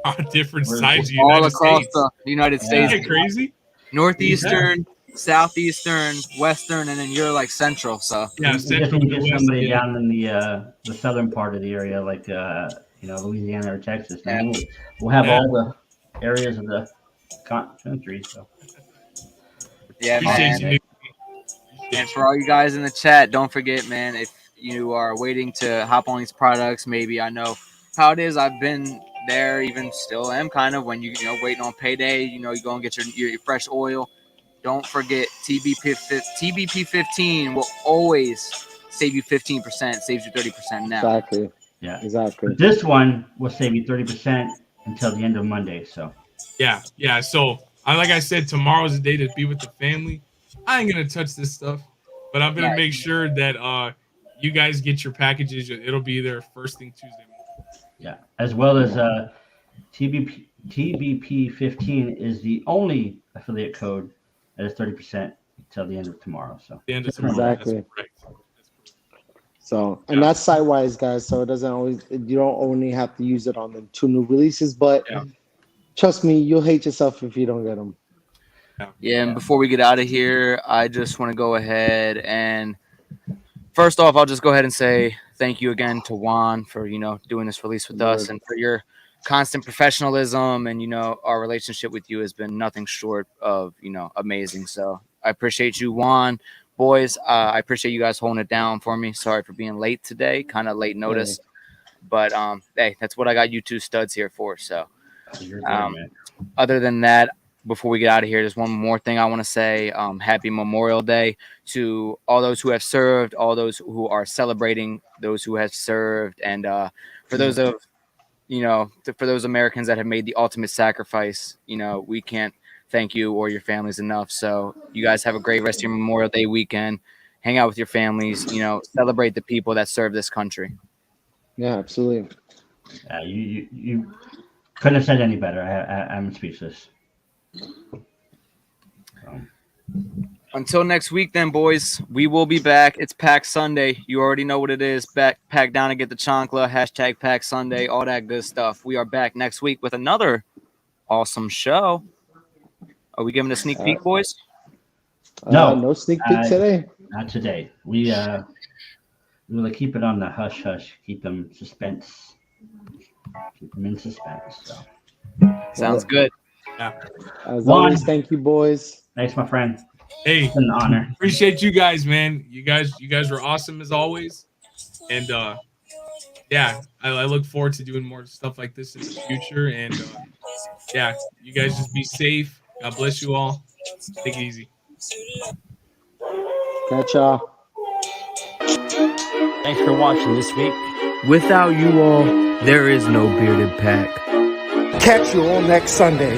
are on different sides of the all United across States. the United States. Isn't that crazy? Northeastern, southeastern, western, and then you're like central. So yeah, central. We just get somebody down in the southern part of the area, like Louisiana or Texas. And we'll have all the areas of the country. So yeah, man. And for all you guys in the chat, don't forget, man, if you are waiting to hop on these products, maybe I know how it is. I've been there, even still am kind of when you know waiting on payday. You know, you go and get your fresh oil. Don't forget TBP 15 will always save you 15%, saves you 30% now. Exactly. Yeah. Exactly. But this one will save you 30% until the end of Monday. So Yeah. So like I said, tomorrow's the day to be with the family. I ain't gonna touch this stuff, but I'm gonna make sure that you guys get your packages. It'll be there first thing Tuesday morning. yeah, as well as TBP 15 is the only affiliate code that is 30% until the end of tomorrow. So The end of tomorrow. Exactly. That's correct. So, and that's site-wise, guys. So it doesn't always, you don't only have to use it on the 2 new releases, but trust me, you'll hate yourself if you don't get them. Yeah, and before we get out of here, I just want to go ahead and first off, I'll just go ahead and say thank you again to Juan for, you know, doing this release with us and for your constant professionalism. And, you know, our relationship with you has been nothing short of, you know, amazing. So I appreciate you, Juan. Boys, I appreciate you guys holding it down for me. Sorry for being late today, kind of late notice. But, hey, that's what I got you two studs here for. So other than that, before we get out of here, there's one more thing I want to say. Happy Memorial Day to all those who have served, all those who are celebrating those who have served. And for those of, you know, for those Americans that have made the ultimate sacrifice, you know, we can't thank you or your families enough. So you guys have a great rest of your Memorial Day weekend. Hang out with your families, you know, celebrate the people that serve this country. Yeah, absolutely. You couldn't have said any better. I'm speechless. Until next week, then, boys, we will be back. It's Pack Sunday. You already know what it is. Pack down and get the chancla. # Pack Sunday. All that good stuff. We are back next week with another awesome show. Are we giving a sneak peek, boys? No sneak peek today. Not today. We will keep it on the hush hush. Keep them suspense. Keep them in suspense. So sounds good. Yeah. As always, thank you, boys. Thanks, my friend. Hey, it's an honor. Appreciate you guys, man. You guys were awesome as always. And yeah, I look forward to doing more stuff like this in the future. And yeah, you guys just be safe. God bless you all. Take it easy. Catch y'all. Thanks for watching this week. Without you all, there is no Bearded Pack. Catch you all next Sunday.